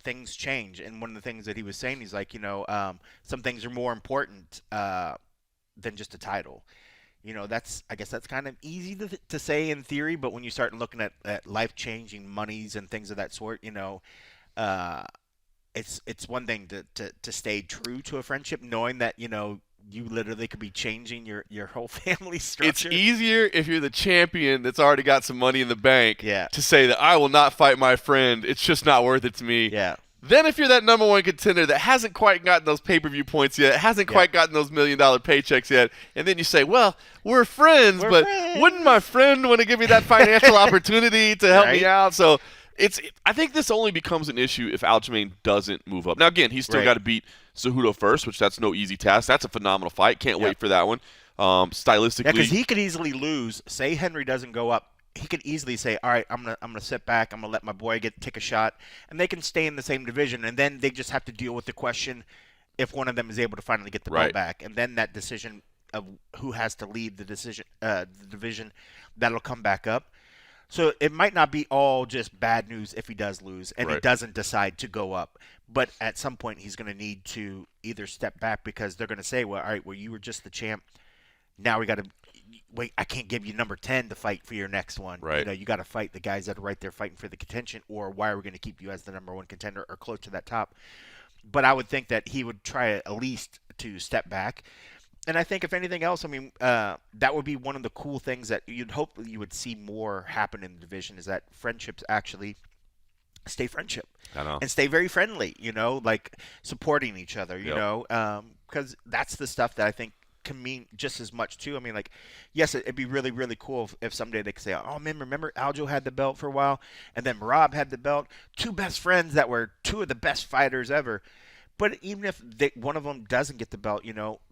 things change. And one of the things that he was saying, he's like, some things are more important than just a title. I guess that's kind of easy to say in theory, but when you start looking at life-changing monies and things of that sort, it's one thing to stay true to a friendship, knowing that, you literally could be changing your whole family structure. It's easier if you're the champion that's already got some money in the bank to say that I will not fight my friend. It's just not worth it to me. Yeah. Then if you're that number one contender that hasn't quite gotten those pay-per-view points yet, hasn't quite gotten those $1 million paychecks yet, and then you say, well, we're friends, but wouldn't my friend want to give me that financial opportunity to help me out? So I think this only becomes an issue if Aljamain doesn't move up. Now, again, he's still got to beat Cejudo first, which that's no easy task. That's a phenomenal fight. Can't wait for that one. Stylistically. Yeah, because he could easily lose. Say Henry doesn't go up. He could easily say, all right, I'm gonna sit back. I'm gonna let my boy take a shot, and they can stay in the same division. And then they just have to deal with the question if one of them is able to finally get the belt back. And then that decision of who has to leave the division, that'll come back up. So it might not be all just bad news if he does lose and he doesn't decide to go up. But at some point, he's going to need to either step back because they're going to say, well, all right, well, you were just the champ. Now we got to wait. I can't give you number 10 to fight for your next one. Right. You got to fight the guys that are right there fighting for the contention, or why are we going to keep you as the number one contender or close to that top? But I would think that he would try at least to step back. And I think if anything else, I mean, that would be one of the cool things that you'd hope that you would see more happen in the division, is that friendships actually stay friendship. I know. And stay very friendly, like supporting each other, because that's the stuff that I think can mean just as much too. I mean, like, yes, it'd be really, really cool if someday they could say, oh man, remember Aljo had the belt for a while, and then Merab had the belt, two best friends that were two of the best fighters ever. But even if one of them doesn't get the belt,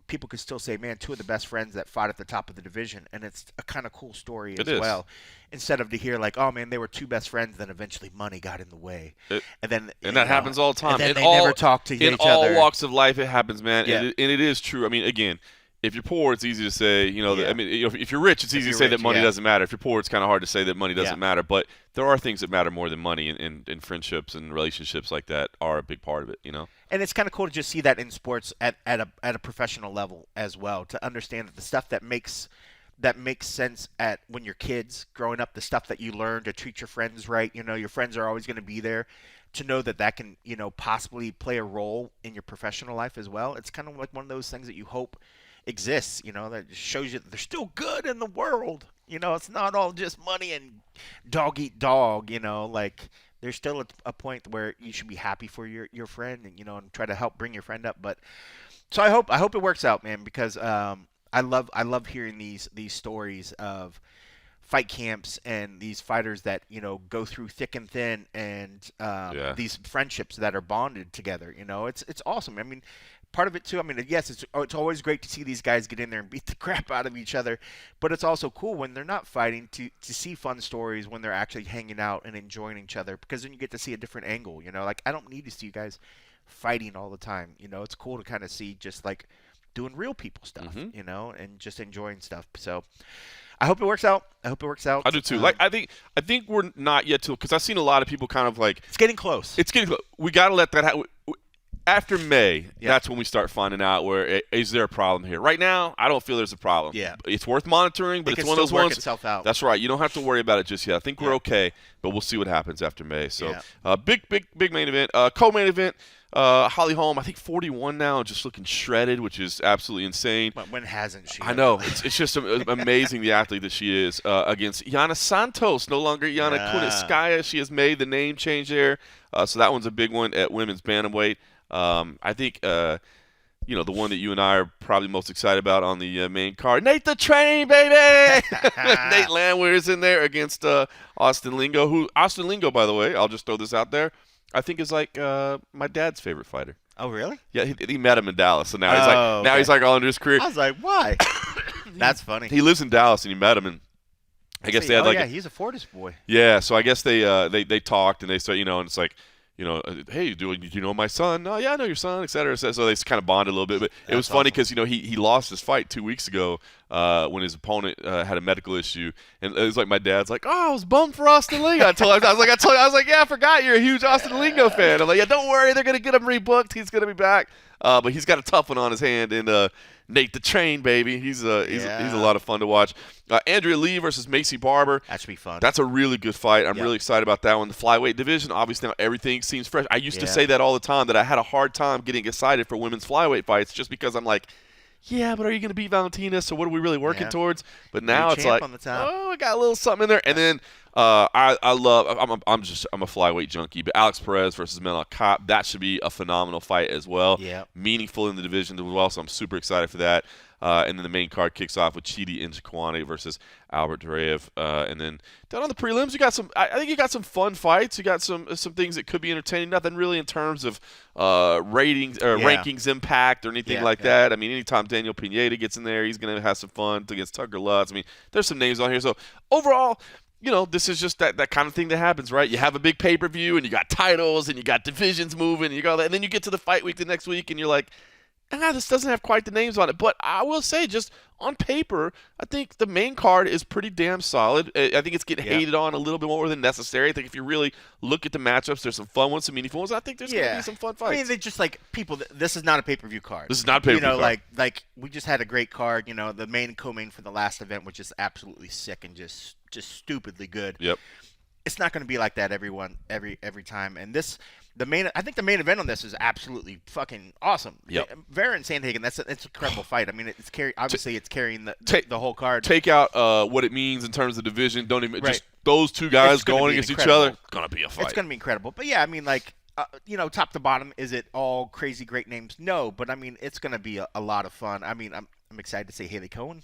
people could still say, man, two of the best friends that fought at the top of the division. And it's a kind of cool story as well. Instead of to hear like, oh, man, they were two best friends, then eventually money got in the way. And that happens all the time. And then they never talk to each other. In all walks of life, it happens, man. Yeah. And it is true. I mean, again, if you're poor, it's easy to say, I mean, if you're rich, it's easy to say that money doesn't matter. If you're poor, it's kind of hard to say that money doesn't matter. But there are things that matter more than money, and friendships and relationships like that are a big part of it, And it's kind of cool to just see that in sports at a professional level as well, to understand that the stuff that makes sense when you're kids growing up, the stuff that you learn to treat your friends right, your friends are always going to be there, to know that can, possibly play a role in your professional life as well. It's kind of like one of those things that you hope exists, that shows you that there's still good in the world. It's not all just money and dog eat dog, like there's still a point where you should be happy for your friend and, and try to help bring your friend up. But so I hope it works out, man, because I love hearing these stories of fight camps and these fighters that go through thick and thin, and these friendships that are bonded together. It's awesome. I mean, part of it too. I mean, yes, it's always great to see these guys get in there and beat the crap out of each other, but it's also cool when they're not fighting to see fun stories when they're actually hanging out and enjoying each other, because then you get to see a different angle. Like, I don't need to see you guys fighting all the time. It's cool to kind of see just like doing real people stuff, and just enjoying stuff. So I hope it works out. I do too. I think we're not yet to, because I've seen a lot of people kind of like, it's getting close. We got to let that happen. After May, that's when we start finding out is there a problem here. Right now, I don't feel there's a problem. Yeah. It's worth monitoring, but it's one of those ones. Itself out. That's right. You don't have to worry about it just yet. I think we're okay, but we'll see what happens after May. So, big main event. Co-main event, Holly Holm, I think 41 now, just looking shredded, which is absolutely insane. When hasn't she? I know. It's just amazing, the athlete that she is, against Yana Santos, no longer Yana Kunitskaya. She has made the name change there. So that one's a big one at women's bantamweight. I think, the one that you and I are probably most excited about on the main card, Nate the Train, baby! Nate Landwehr's in there against Austin Lingo, Austin Lingo, by the way, I'll just throw this out there, I think is like my dad's favorite fighter. Oh, really? Yeah, he met him in Dallas, so now he's like all into his career. I was like, why? That's funny. He lives in Dallas, and he met him, and I guess they had he's a Fortis boy. Yeah, so I guess they talked, and they said, and it's like, hey, do you know my son? Oh, yeah, I know your son, et cetera. So they kind of bonded a little bit. But it was funny because, he lost his fight 2 weeks ago when his opponent had a medical issue. And it was like my dad's like, oh, I was bummed for Austin Lingo. I was like, yeah, I forgot you're a huge Austin Lingo fan. I'm like, yeah, don't worry. They're going to get him rebooked. He's going to be back. But he's got a tough one on his hand. And Nate the Train, baby. He's a lot of fun to watch. Andrea Lee versus Macy Barber. That should be fun. That's a really good fight. I'm really excited about that one. The flyweight division, obviously now everything seems fresh. I used to say that all the time, that I had a hard time getting excited for women's flyweight fights just because I'm like, yeah, but are you going to beat Valentina? So what are we really working towards? But now it's like, I got a little something in there. And then I'm a flyweight junkie, but Alex Perez versus Menel Kopp, that should be a phenomenal fight as well. Yeah. Meaningful in the division as well, so I'm super excited for that. And then the main card kicks off with Chidi Njokuani versus Albert Duraev. And then down on the prelims, I think you got some fun fights. You got some things that could be entertaining. Nothing really in terms of ratings or rankings impact or anything like that. I mean, anytime Daniel Pineda gets in there, he's going to have some fun against Tucker Lutz. I mean, there's some names on here. So overall, this is just that kind of thing that happens, right? You have a big pay-per-view, and you got titles, and you got divisions moving, and then you get to the fight week the next week, and you're like, this doesn't have quite the names on it. But I will say, just on paper, I think the main card is pretty damn solid. I think it's getting hated on a little bit more than necessary. I think if you really look at the matchups, there's some fun ones, some meaningful ones. I think there's going to be some fun fights. I mean, they just like people. This is not a pay-per-view card. This is not a pay-per-view card. Like we just had a great card. The main co-main for the last event was just absolutely sick and just stupidly good. Yep. It's not going to be like that every time. And I think the main event on this is absolutely fucking awesome. Yep. Vera and Sandhagen, it's an incredible fight. I mean, it's carrying the whole card. Take out what it means in terms of division. Don't even just those two guys going against each other. Gonna be a fight. It's gonna be incredible. But yeah, I mean, like top to bottom, is it all crazy great names? No, but I mean, it's gonna be a lot of fun. I mean, I'm excited to see Haley Cohen.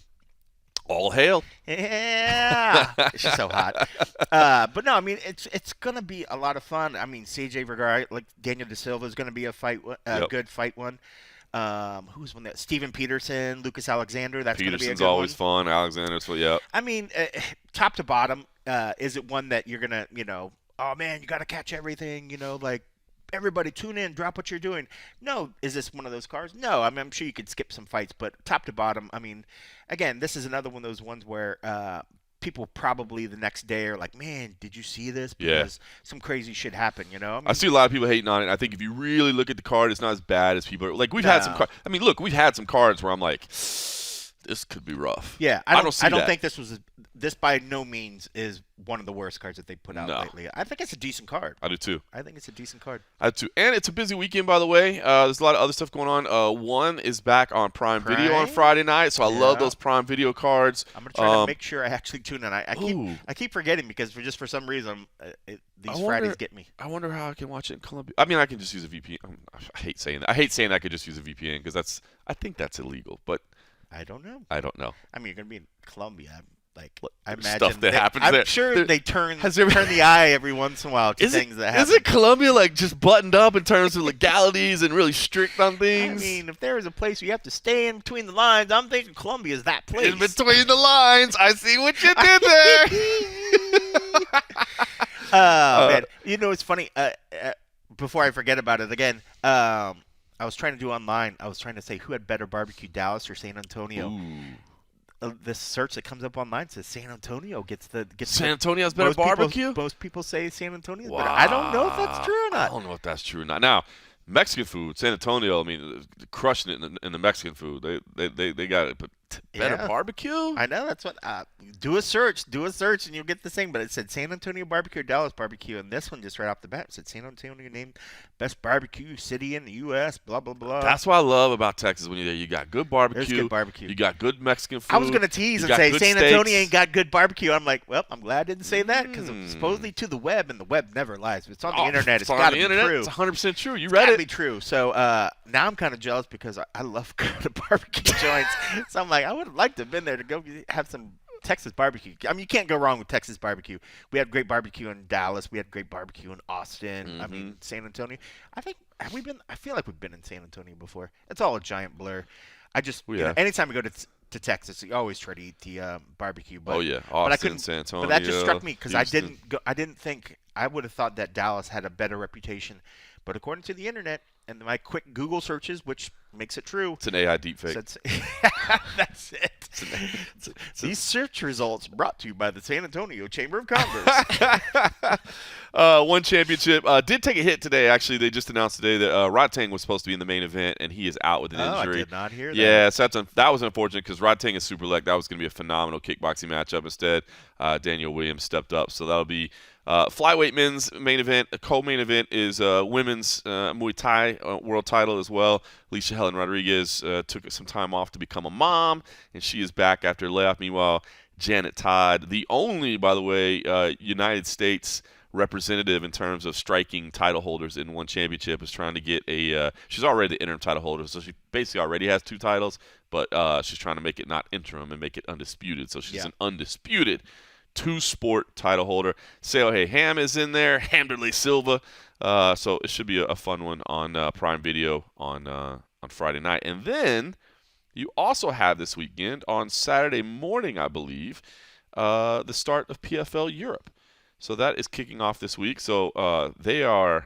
All hail. Yeah. She's so hot. But no, I mean, it's going to be a lot of fun. I mean, CJ Vergara, like Daniel De Silva is going to be a good fight one. Who's one that? Steven Peterson, Lucas Alexander. That's going to be a good one. Peterson's always fun. Alexander's fun, yeah. I mean, top to bottom, is it one that you're going to, oh, man, you got to catch everything, like, everybody tune in, drop what you're doing. No, is this one of those cards? No, I mean, I'm sure you could skip some fights, but top to bottom, I mean, again, this is another one of those ones where people probably the next day are like, man, did you see this? Because some crazy shit happened, I mean, I see a lot of people hating on it. I think if you really look at the card, it's not as bad as people are. Like, we've had some cards. I mean, look, we've had some cards where I'm like, this could be rough. Yeah, I don't think this by no means is one of the worst cards that they put out lately. I think it's a decent card. I do too. I think it's a decent card. I do too. And it's a busy weekend, by the way. There's a lot of other stuff going on. One is back on Prime Video on Friday night, so I love those Prime Video cards. I'm gonna try to make sure I actually tune in. I keep forgetting because for some reason these Fridays get me. I wonder how I can watch it in Colombia. I mean, I can just use a VPN. I hate saying that. I hate saying I could just use a VPN because I think that's illegal, but I don't know. I don't know. I mean, you're going to be in Colombia. Like I imagine stuff that happens I'm there. sure they turn Has there- the eye every once in a while to things that happen. Isn't Colombia like just buttoned up in terms of legalities and really strict on things? I mean, if there is a place where you have to stay in between the lines, I'm thinking Colombia is that place. In between the lines, I see what you did there. Man, you know it's funny. Before I forget about it again, I was trying to do online. I was trying to say who had better barbecue, Dallas or San Antonio. This search that comes up online says San Antonio gets San Antonio has better barbecue. Most people say San Antonio. Wow. Better. I don't know if that's true or not. I don't know if that's true or not. Now, Mexican food, San Antonio. I mean, crushing it in the Mexican food. They got it, but better barbecue. I know that's what. Do a search, and you'll get the same. But it said San Antonio barbecue or Dallas barbecue, and this one just right off the bat said San Antonio named best barbecue city in the U.S. Blah blah blah. That's what I love about Texas. When you're there, you got good barbecue. There's good barbecue. You got good Mexican food. I was gonna tease and say San Antonio ain't got good barbecue. I'm like, well, I'm glad I didn't say that because supposedly to the web, and the web never lies. If it's on the internet, it's got to be true. It's 100% true. You read it. Be true. So now I'm kind of jealous because I love going to barbecue joints. So I'm like, I would have liked to have been there to go have some Texas barbecue. I mean, you can't go wrong with Texas barbecue. We had great barbecue in Dallas. We had great barbecue in Austin. I mean, San Antonio. I think have we been? I feel like we've been in San Antonio before. It's all a giant blur. I just anytime we go to Texas, you always try to eat the barbecue. But, Austin, San Antonio. But that just struck me because I didn't think I would have thought that Dallas had a better reputation. But according to the internet and my quick Google searches, which makes it true. It's an AI deepfake. That's it. These search results brought to you by the San Antonio Chamber of Commerce. One championship. Did take a hit today, actually. They just announced today that Rodtang was supposed to be in the main event, and he is out with an injury. I did not hear that. Yeah, so that was unfortunate because Rodtang is super leg. That was going to be a phenomenal kickboxing matchup. Instead, Daniel Williams stepped up. So that'll be flyweight men's main event. A co-main event is women's Muay Thai world title as well. Alicia Helen Rodriguez took some time off to become a mom, and she is back after a layoff. Meanwhile, Janet Todd, the only, by the way, United States representative in terms of striking title holders in one championship, is trying to get she's already the interim title holder, so she basically already has 2 titles, but she's trying to make it not interim and make it undisputed. So she's an undisputed 2-sport title holder. Seohei Ham is in there, Hamderley Silva. So it should be a fun one on Prime Video on Friday night. And then you also have this weekend on Saturday morning, I believe, the start of PFL Europe. So that is kicking off this week. So they are,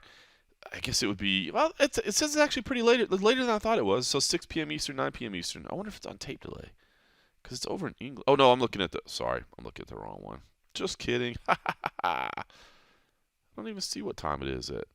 I guess it would be, well, it says it's actually pretty later than I thought it was. So 6 p.m. Eastern, 9 p.m. Eastern. I wonder if it's on tape delay because it's over in England. Oh, no, I'm looking at the wrong one. Just kidding. I don't even see what time it is at.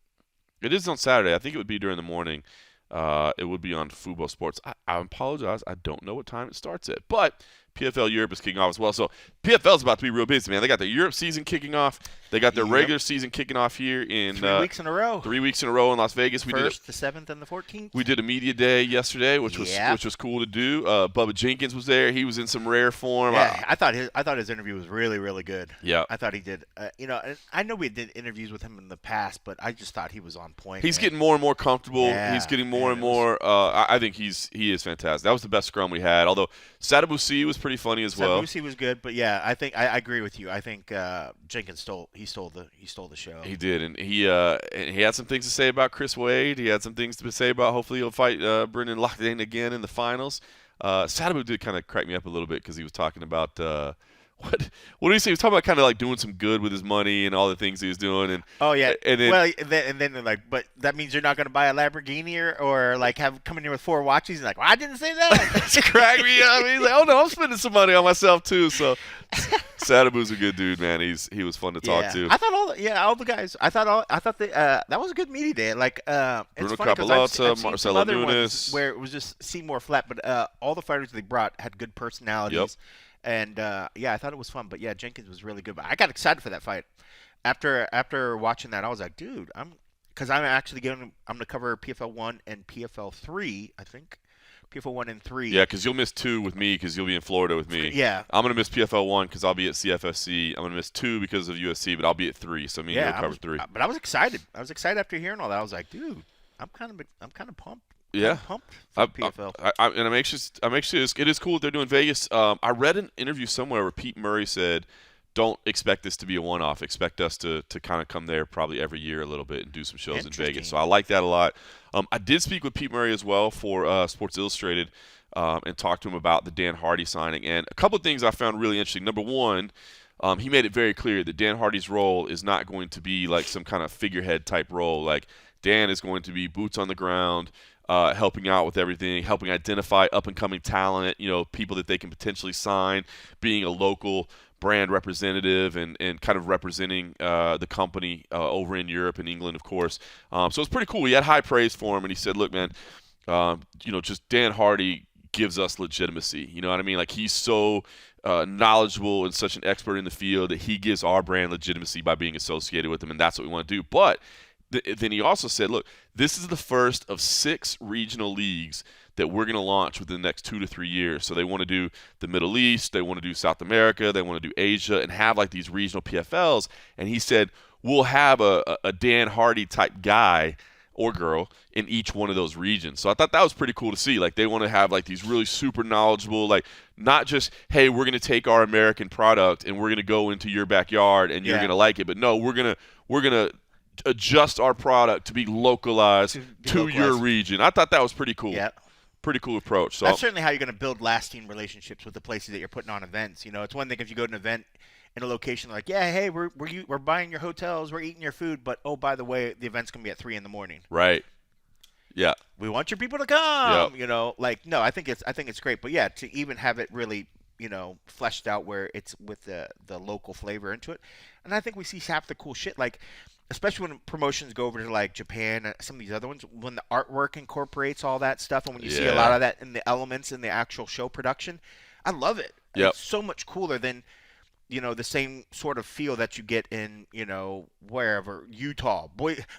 It is on Saturday. I think it would be during the morning. It would be on Fubo Sports. I apologize. I don't know what time it starts at. But PFL Europe is kicking off as well. So PFL is about to be real busy, man. They got their Europe season kicking off. They got their regular season kicking off here in 3 weeks in a row. 3 weeks in a row in Las Vegas. The 1st, the 7th, and the 14th. We did a media day yesterday, which was cool to do. Bubba Jenkins was there. He was in some rare form. Yeah, I thought his interview was really, really good. Yeah, I thought he did. I know we did interviews with him in the past, but I just thought he was on point. He's getting more and more comfortable. He's getting more and more. I think he is fantastic. That was the best scrum we had. Although Sadabusi was pretty funny as well. Sadabusi was good, but yeah, I think I agree with you. I think Jenkins stole the show. He did, and he had some things to say about Chris Wade. He had some things to say about hopefully he'll fight Brendan Loughnane again in the finals. Sadabu did kind of crack me up a little bit because he was talking about what did he say? He was talking about kind of like doing some good with his money and all the things he was doing. And then they're like, but that means you're not going to buy a Lamborghini or like come in here with 4 watches. And like, well, I didn't say that. It's crack me up. He's like, oh no, I'm spending some money on myself too. So Sadabu's a good dude, man. He was fun to talk to. I thought all the guys. I thought that was a good media day. Like Bruno Capellotta, Marcelo Nunes, where it was just seemed more flat, but all the fighters they brought had good personalities. Yep. And I thought it was fun. But yeah, Jenkins was really good. But I got excited for that fight. After watching that, I was like, dude, because I'm actually I'm gonna cover PFL 1 and PFL 3, I think. PFL 1 and 3. Yeah, because you'll miss 2 with me because you'll be in Florida with me. Yeah. I'm going to miss PFL 1 because I'll be at CFFC. I'm going to miss 2 because of USC, but I'll be at 3. So me and you'll cover 3. But I was excited. I was excited after hearing all that. I was like, dude, I'm kind of pumped. Yeah. pumped for PFL. And I'm anxious. It is cool what they're doing in Vegas. I read an interview somewhere where Pete Murray said, "Don't expect this to be a one-off. Expect us to kind of come there probably every year a little bit and do some shows in Vegas." So I like that a lot. I did speak with Pete Murray as well for Sports Illustrated and talked to him about the Dan Hardy signing. And a couple of things I found really interesting. Number one, he made it very clear that Dan Hardy's role is not going to be like some kind of figurehead type role. Like Dan is going to be boots on the ground, helping out with everything, helping identify up-and-coming talent, people that they can potentially sign, being a local brand representative and kind of representing the company over in Europe and England, of course. So it's pretty cool. He had high praise for him, and he said, look, man, just Dan Hardy gives us legitimacy. You know what I mean? Like he's so knowledgeable and such an expert in the field that he gives our brand legitimacy by being associated with him, and that's what we want to do. But then he also said, look, this is the first of 6 regional leagues that we're going to launch within the next 2 to 3 years. So they want to do the Middle East, they want to do South America, they want to do Asia, and have like these regional PFLs. And he said, we'll have a Dan Hardy type guy or girl in each one of those regions. So I thought that was pretty cool to see. Like they want to have like these really super knowledgeable, like not just, hey, we're going to take our American product and we're going to go into your backyard and you're going to like it. But no, we're going to adjust our product to be localized to your region. I thought that was pretty cool. Yeah. Pretty cool approach. So that's certainly how you're going to build lasting relationships with the places that you're putting on events. It's one thing if you go to an event in a location like, yeah, hey, we're buying your hotels, we're eating your food, but oh, by the way, the event's gonna be at 3 a.m. Right. Yeah. We want your people to come. Yep. No, I think it's great, but yeah, to even have it really, fleshed out where it's with the local flavor into it, and I think we see half the cool shit like. Especially when promotions go over to like Japan and some of these other ones, when the artwork incorporates all that stuff, and when you see a lot of that in the elements in the actual show production, I love it. Yep. It's so much cooler than the same sort of feel that you get in, wherever, Utah,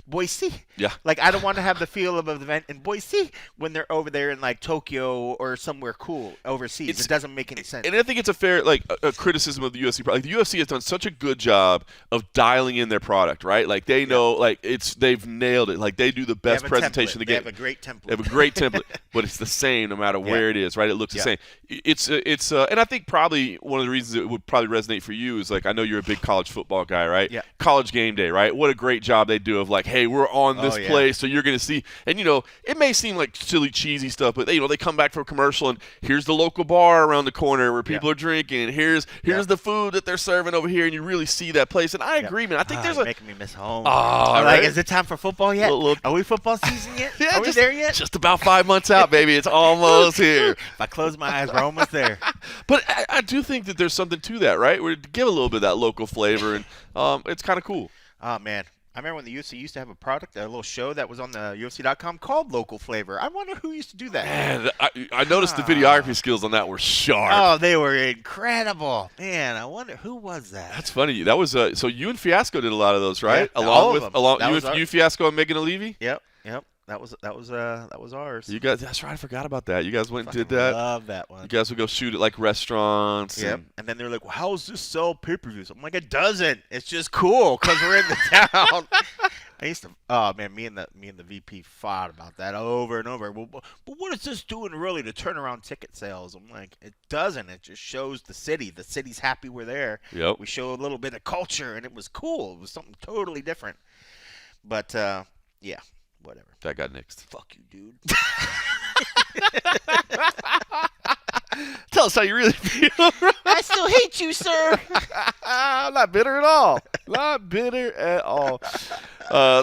Boise. Yeah. Like, I don't want to have the feel of an event in Boise when they're over there in, like, Tokyo or somewhere cool overseas. It doesn't make any sense. And I think it's a fair, a criticism of the UFC. Like, the UFC has done such a good job of dialing in their product, right? Like, they know, they've nailed it. Like, they do the best presentation. They have a great template. They have a great template, but it's the same no matter where it is, right? It looks the same. It's and I think probably one of the reasons it would probably resonate for you is like I know you're a big college football guy, right? Yeah. College game day, right? What a great job they do of like, hey, we're on this place, so you're gonna see. And it may seem like silly, cheesy stuff, but they come back for a commercial and here's the local bar around the corner where people are drinking. And here's the food that they're serving over here, and you really see that place. And I agree, man. I think there's making me miss home. Right? Is it time for football yet? Are we football season yet? Yeah, Are we there yet? Just about 5 months out, baby. It's almost here. If I close my eyes, we're almost there. But I do think that there's something to that, right? We're to give a little bit of that local flavor, and it's kind of cool. Oh, man. I remember when the UFC used to have a little show that was on the UFC.com called Local Flavor. I wonder who used to do that. Man, I noticed the videography skills on that were sharp. Oh, they were incredible. Man, I wonder who was that. That's funny. That was so you and Fiasco did a lot of those, right? Yeah, all of them. You, Fiasco, and Megan Levy. Yep. That was ours. You guys, that's right. I forgot about that. You guys went and did that. Love that one. You guys would go shoot at like restaurants. Yep. And then they're like, well, how does this sell pay-per-views? I'm like, it doesn't. It's just cool because we're in the town. I used to. Oh man, me and the VP fought about that over and over. Well, but what is this doing really to turn around ticket sales? I'm like, it doesn't. It just shows the city. The city's happy we're there. Yep. We show a little bit of culture, and it was cool. It was something totally different. But yeah. Whatever. That got nixed. Fuck you, dude. Tell us how you really feel. I still hate you, sir. I'm not bitter at all. Not bitter at all.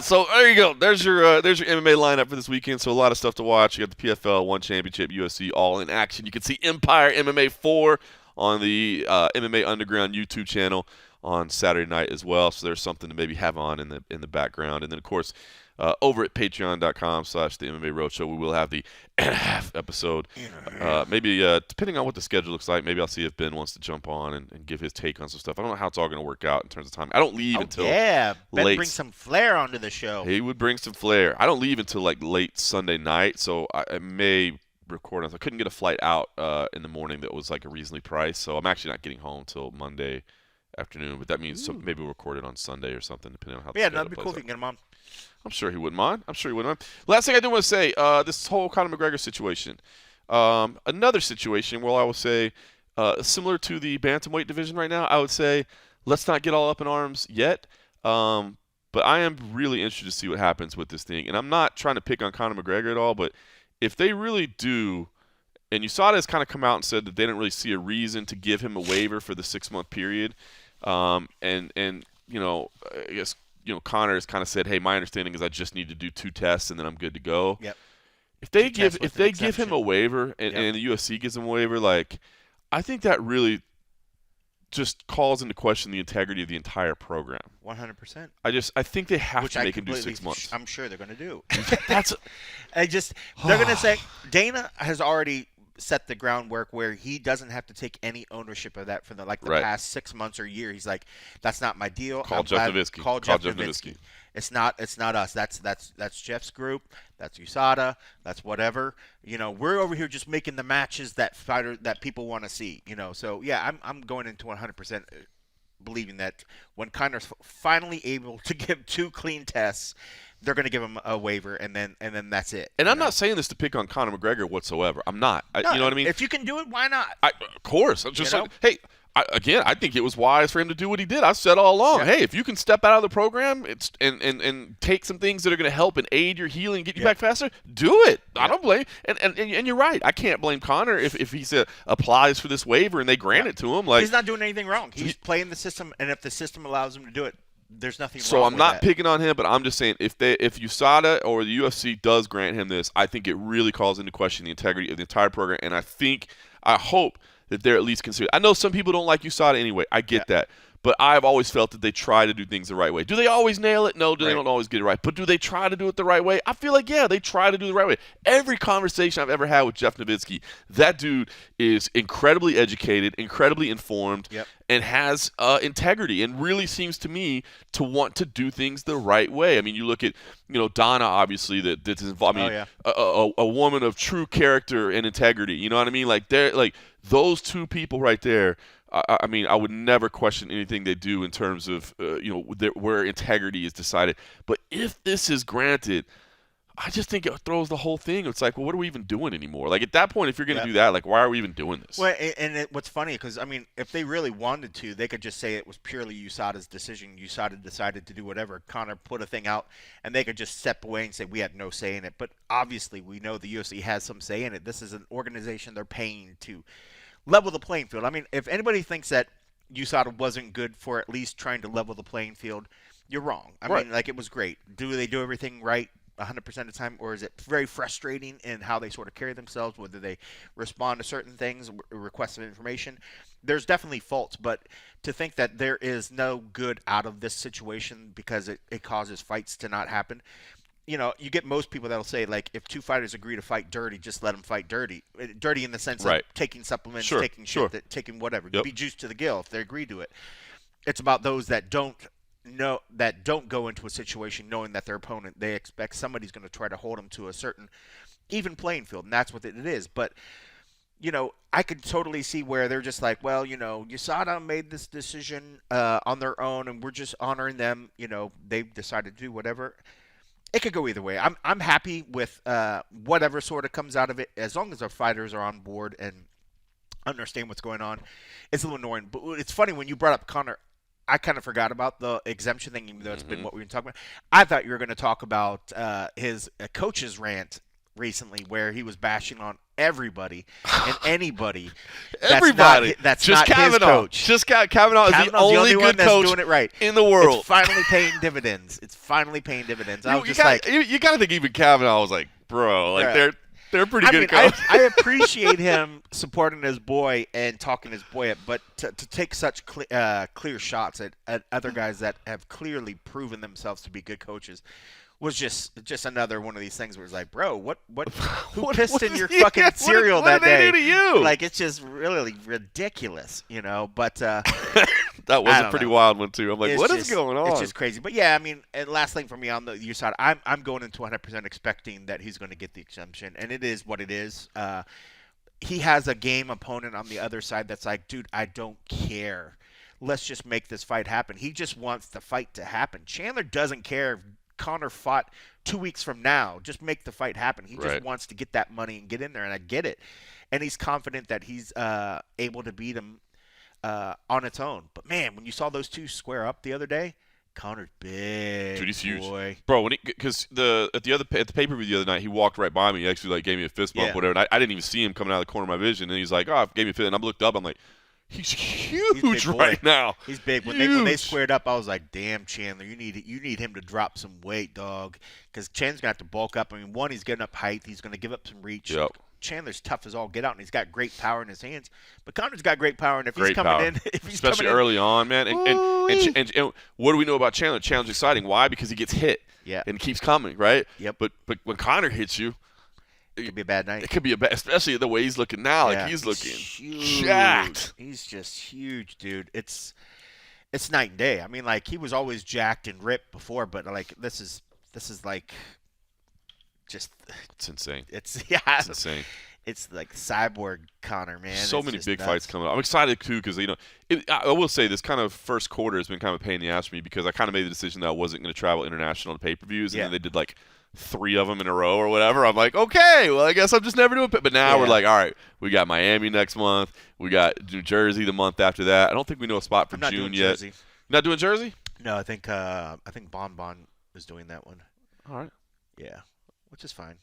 So there you go. There's your MMA lineup for this weekend. So a lot of stuff to watch. You got the PFL, One Championship, UFC, all in action. You can see Empire MMA 4 on the MMA Underground YouTube channel on Saturday night as well. So there's something to maybe have on in the background. And then of course. Over at patreon.com/the MMA Roadshow, we will have the half episode. Maybe depending on what the schedule looks like, maybe I'll see if Ben wants to jump on and give his take on some stuff. I don't know how it's all going to work out in terms of time. I don't leave until Ben late. brings some flair onto the show. He would bring some flair. I don't leave until like late Sunday night, so I may record. I couldn't get a flight out in the morning that was like a reasonably priced, so I'm actually not getting home until Monday afternoon. But that means maybe we'll record it on Sunday or something, depending on how. Yeah, that'd be cool if you can get him on. I'm sure he wouldn't mind. I'm sure he wouldn't mind. Last thing I do want to say, this whole Conor McGregor situation. Another situation where I will say, similar to the bantamweight division right now, I would say let's not get all up in arms yet. But I am really interested to see what happens with this thing. And I'm not trying to pick on Conor McGregor at all, but if they really do, and USADA has kind of come out and said that they didn't really see a reason to give him a waiver for the 6-month period, and you know, I guess Conor has kind of said, hey, my understanding is I just need to do 2 tests and then I'm good to go. Yep. If they give him a waiver and the UFC gives him a waiver, like I think that really just calls into question the integrity of the entire program. 100%. I think they have to make him do 6 months. I'm sure they're going to do. That's they're going to say Dana has already set the groundwork where he doesn't have to take any ownership of that for the past 6 months or year. He's like, that's not my deal. Call Jeff Nowitzki. It's not us. That's Jeff's group. That's USADA. That's whatever. We're over here just making the matches that people want to see. So yeah, I'm going into 100% believing that when Conor's finally able to give 2 clean tests, they're going to give him a waiver, and then that's it. And I'm not saying this to pick on Conor McGregor whatsoever. I'm not. You know what I mean? If you can do it, why not? Of course. I'm just hey. I think it was wise for him to do what he did. I've said all along, hey, if you can step out of the program and take some things that are going to help and aid your healing, get you back faster, do it. I don't blame. And you're right. I can't blame Conor if he applies for this waiver and they grant it to him. Like, he's not doing anything wrong. He's playing the system, and if the system allows him to do it, there's nothing wrong. So I'm not that. picking on him, but I'm just saying if USADA or the UFC does grant him this, I think it really calls into question the integrity of the entire program, and I hope that they're at least considered. I know some people don't like USADA anyway. I get that. But I've always felt that they try to do things the right way. Do they always nail it? No, they don't always get it right. But do they try to do it the right way? I feel like, yeah, they try to do it the right way. Every conversation I've ever had with Jeff Nowitzki, that dude is incredibly educated, incredibly informed, and has integrity, and really seems to me to want to do things the right way. I mean, you look at, Donna, obviously, that's involved. I mean, a woman of true character and integrity. You know what I mean? Like, those 2 people right there. I mean, I would never question anything they do in terms of, where integrity is decided. But if this is granted, I just think it throws the whole thing. It's like, well, what are we even doing anymore? Like, at that point, if you're going to do that, like, why are we even doing this? Well, what's funny, because, I mean, if they really wanted to, they could just say it was purely USADA's decision. USADA decided to do whatever. Conor put a thing out, and they could just step away and say, we had no say in it. But obviously, we know the UFC has some say in it. This is an organization they're paying to level the playing field. I mean, if anybody thinks that USADA wasn't good for at least trying to level the playing field, you're wrong. I mean, like, it was great. Do they do everything right 100% of the time, or is it very frustrating in how they sort of carry themselves, whether they respond to certain things, requests of information? There's definitely faults, but to think that there is no good out of this situation because it causes fights to not happen, you get most people that'll say, like, if 2 fighters agree to fight dirty, just let them fight dirty. Dirty in the sense of taking supplements, taking shit, taking whatever. Be juiced to the gill if they agree to it. It's about those that don't go into a situation knowing that their opponent, they expect somebody's going to try to hold them to a certain even playing field, and that's what it is. But, I could totally see where they're just like, well, USADA made this decision on their own, and we're just honoring them. They've decided to do whatever. It could go either way. I'm happy with whatever sort of comes out of it, as long as our fighters are on board and understand what's going on. It's a little annoying, but it's funny when you brought up Conor. I kind of forgot about the exemption thing, even though it's been what we've been talking about. I thought you were going to talk about his coach's rant recently, where he was bashing on everybody and anybody. That's just not Kavanaugh. His coach. Just Kavanaugh is the only good one that's coach doing it right in the world. It's finally paying dividends. I was you got to think even Kavanaugh was like, bro, like they're pretty good coaches. I appreciate him supporting his boy and talking his boy up, but to take such clear shots at other guys that have clearly proven themselves to be good coaches was just another one of these things where it's like, bro, who pissed in your fucking cereal that day? What did they do to you? Like, it's just really ridiculous, But that was a pretty wild one too. I'm like, what is going on? It's just crazy. But yeah, I mean, and last thing for me on the U side, I'm going into 100% expecting that he's going to get the exemption, and it is what it is. He has a game opponent on the other side that's like, dude, I don't care. Let's just make this fight happen. He just wants the fight to happen. Chandler doesn't care if Conor fought 2 weeks from now. Just make the fight happen. He just Right. wants to get that money and get in there, and I get it. And he's confident that he's able to beat him on its own. But man, when you saw those two square up the other day, Conor's big. Dude, he's huge, boy. bro. Because at the pay-per-view the other night, he walked right by me. He actually like gave me a fist bump, whatever. And I didn't even see him coming out of the corner of my vision. And he's like, "Oh," gave me a fist, and I looked up. I'm like, he's huge right now. He's big. When they squared up, I was like, "Damn, Chandler, you need him to drop some weight, dog." Because Chandler's gonna have to bulk up. I mean, one, he's getting up height. He's gonna give up some reach. Yep. Chandler's tough as all get out, and he's got great power in his hands. But Conor's got great power, and if Great he's coming power. in, Especially early on, man. And what do we know about Chandler? Chandler's exciting. Why? Because he gets hit. Yeah. And keeps coming, right? Yep. But when Conor hits you, it could be a bad night. It could be a bad, especially the way he's looking now. Yeah, like he's looking huge. jacked. He's just huge, dude. It's night and day. I mean, like he was always jacked and ripped before, but like this is like just it's insane. It's insane. It's like cyborg Conor, man. So it's many just big nuts. fights coming up. I'm excited too because I will say this kind of first quarter has been kind of a pain in the ass for me because I kind of made the decision that I wasn't going to travel international to pay-per-views, and then they did like 3 of them in a row or whatever. I'm like, okay, well I guess I'm just never doing it. But now we're like, all right, we got Miami next month, we got New Jersey the month after that. I don't think we know a spot for June yet. Jersey. Not doing Jersey? No, I think Bon Bon is doing that one. All right. Yeah, which is fine.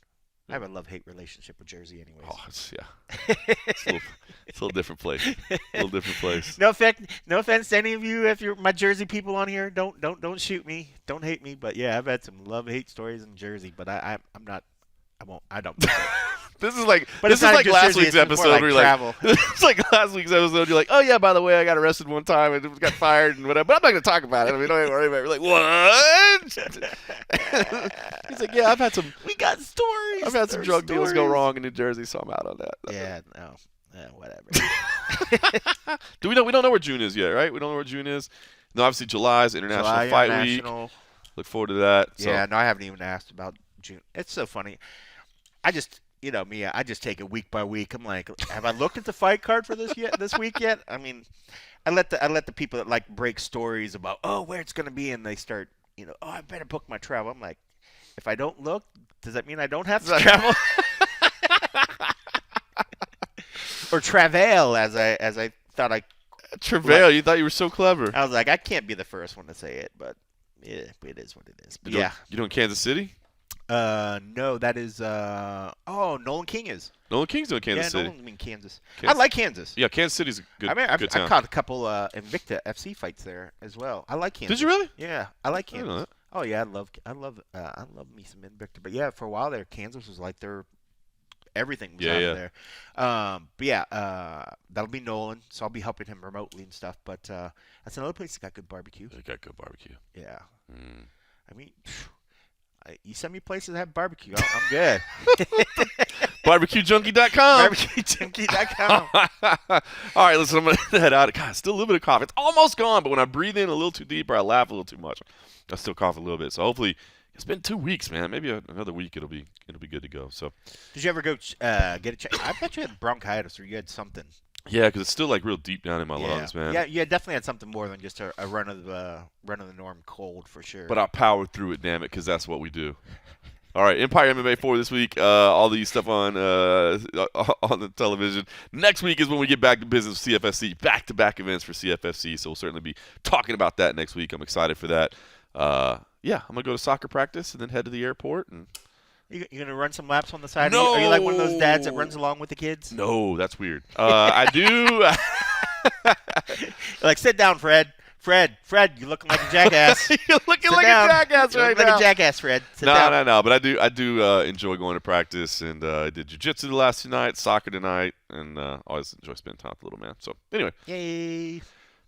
I have a love-hate relationship with Jersey, anyways. Oh, it's a little different place. A little different place. No offense to any of you if you're my Jersey people on here. Don't shoot me. Don't hate me. But yeah, I've had some love-hate stories in Jersey. But I don't. This is like last last week's Jersey, episode. like Where travel. it's like last week's episode. You're like, oh yeah, by the way, I got arrested one time and got fired and whatever. But I'm not gonna talk about it. I mean, don't even worry about it. We're like, what? He's like, yeah, We got stories. I've had some drug deals go wrong in New Jersey, so I'm out on that. Yeah, no, whatever. We don't know where June is yet, right? We don't know where June is. No, obviously July is International Fight Week. Look forward to that. Yeah, no, I haven't even asked about June. It's so funny. I just, me, I just take it week by week. I'm like, have I looked at the fight card for this week yet? I mean, I let the people that like break stories about, where it's going to be, and they start, I better book my travel. I'm like, if I don't look, does that mean I don't have to travel? Or travail, as I thought I. Travail, you thought you were so clever. I was like, I can't be the first one to say it, but yeah, it is what it is. But you doing Kansas City? No, that is Nolan King is. Nolan King's doing Kansas City. Nolan in Kansas. I like Kansas. Yeah, Kansas City's a good. Good town. I caught a couple Invicta FC fights there as well. I like Kansas. Did you really? Yeah, I like Kansas. I know that. Oh yeah, I love me some Invicta. But yeah, for a while there, Kansas was like their everything was out of there. But yeah, that'll be Nolan, so I'll be helping him remotely and stuff. But that's another place that got good barbecue. They got good barbecue. Yeah. I mean, you send me places that have barbecue, I'm good. BarbecueJunkie.com. BarbecueJunkie.com. All right, listen, I'm going to head out. God, still a little bit of cough. It's almost gone, but when I breathe in a little too deep or I laugh a little too much, I still cough a little bit. So hopefully, it's been 2 weeks, man. Maybe another week it'll be good to go. So, did you ever go get a check? I bet you had bronchitis or you had something. Yeah, because it's still like real deep down in my lungs, man. Yeah, you definitely had something more than just a run of the norm cold for sure. But I powered through it, damn it, because that's what we do. All right, Empire MMA 4 this week. All these stuff on the television. Next week is when we get back to business with CFFC. Back-to-back events for CFFC. So we'll certainly be talking about that next week. I'm excited for that. Yeah, I'm gonna go to soccer practice and then head to the airport. And you gonna run some laps on the side? No. Are you like one of those dads that runs along with the kids? No, that's weird. I do. Like, sit down, Fred. Fred, you're looking like a jackass. You're looking like a jackass right now. Like a jackass, Fred. Sit down. No. But I do enjoy going to practice, and I did jiu-jitsu the last 2 nights, soccer tonight, and always enjoy spending time with the little man. So anyway, Yay.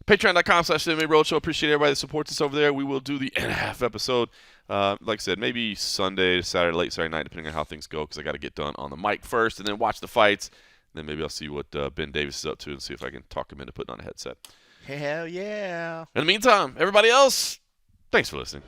Patreon.com/MMA Roadshow. Appreciate everybody that supports us over there. We will do the end-half episode. Like I said, maybe Sunday, Saturday, late Saturday night, depending on how things go, because I got to get done on the mic first, and then watch the fights. And then maybe I'll see what Ben Davis is up to and see if I can talk him into putting on a headset. Hell yeah. In the meantime, everybody else, thanks for listening.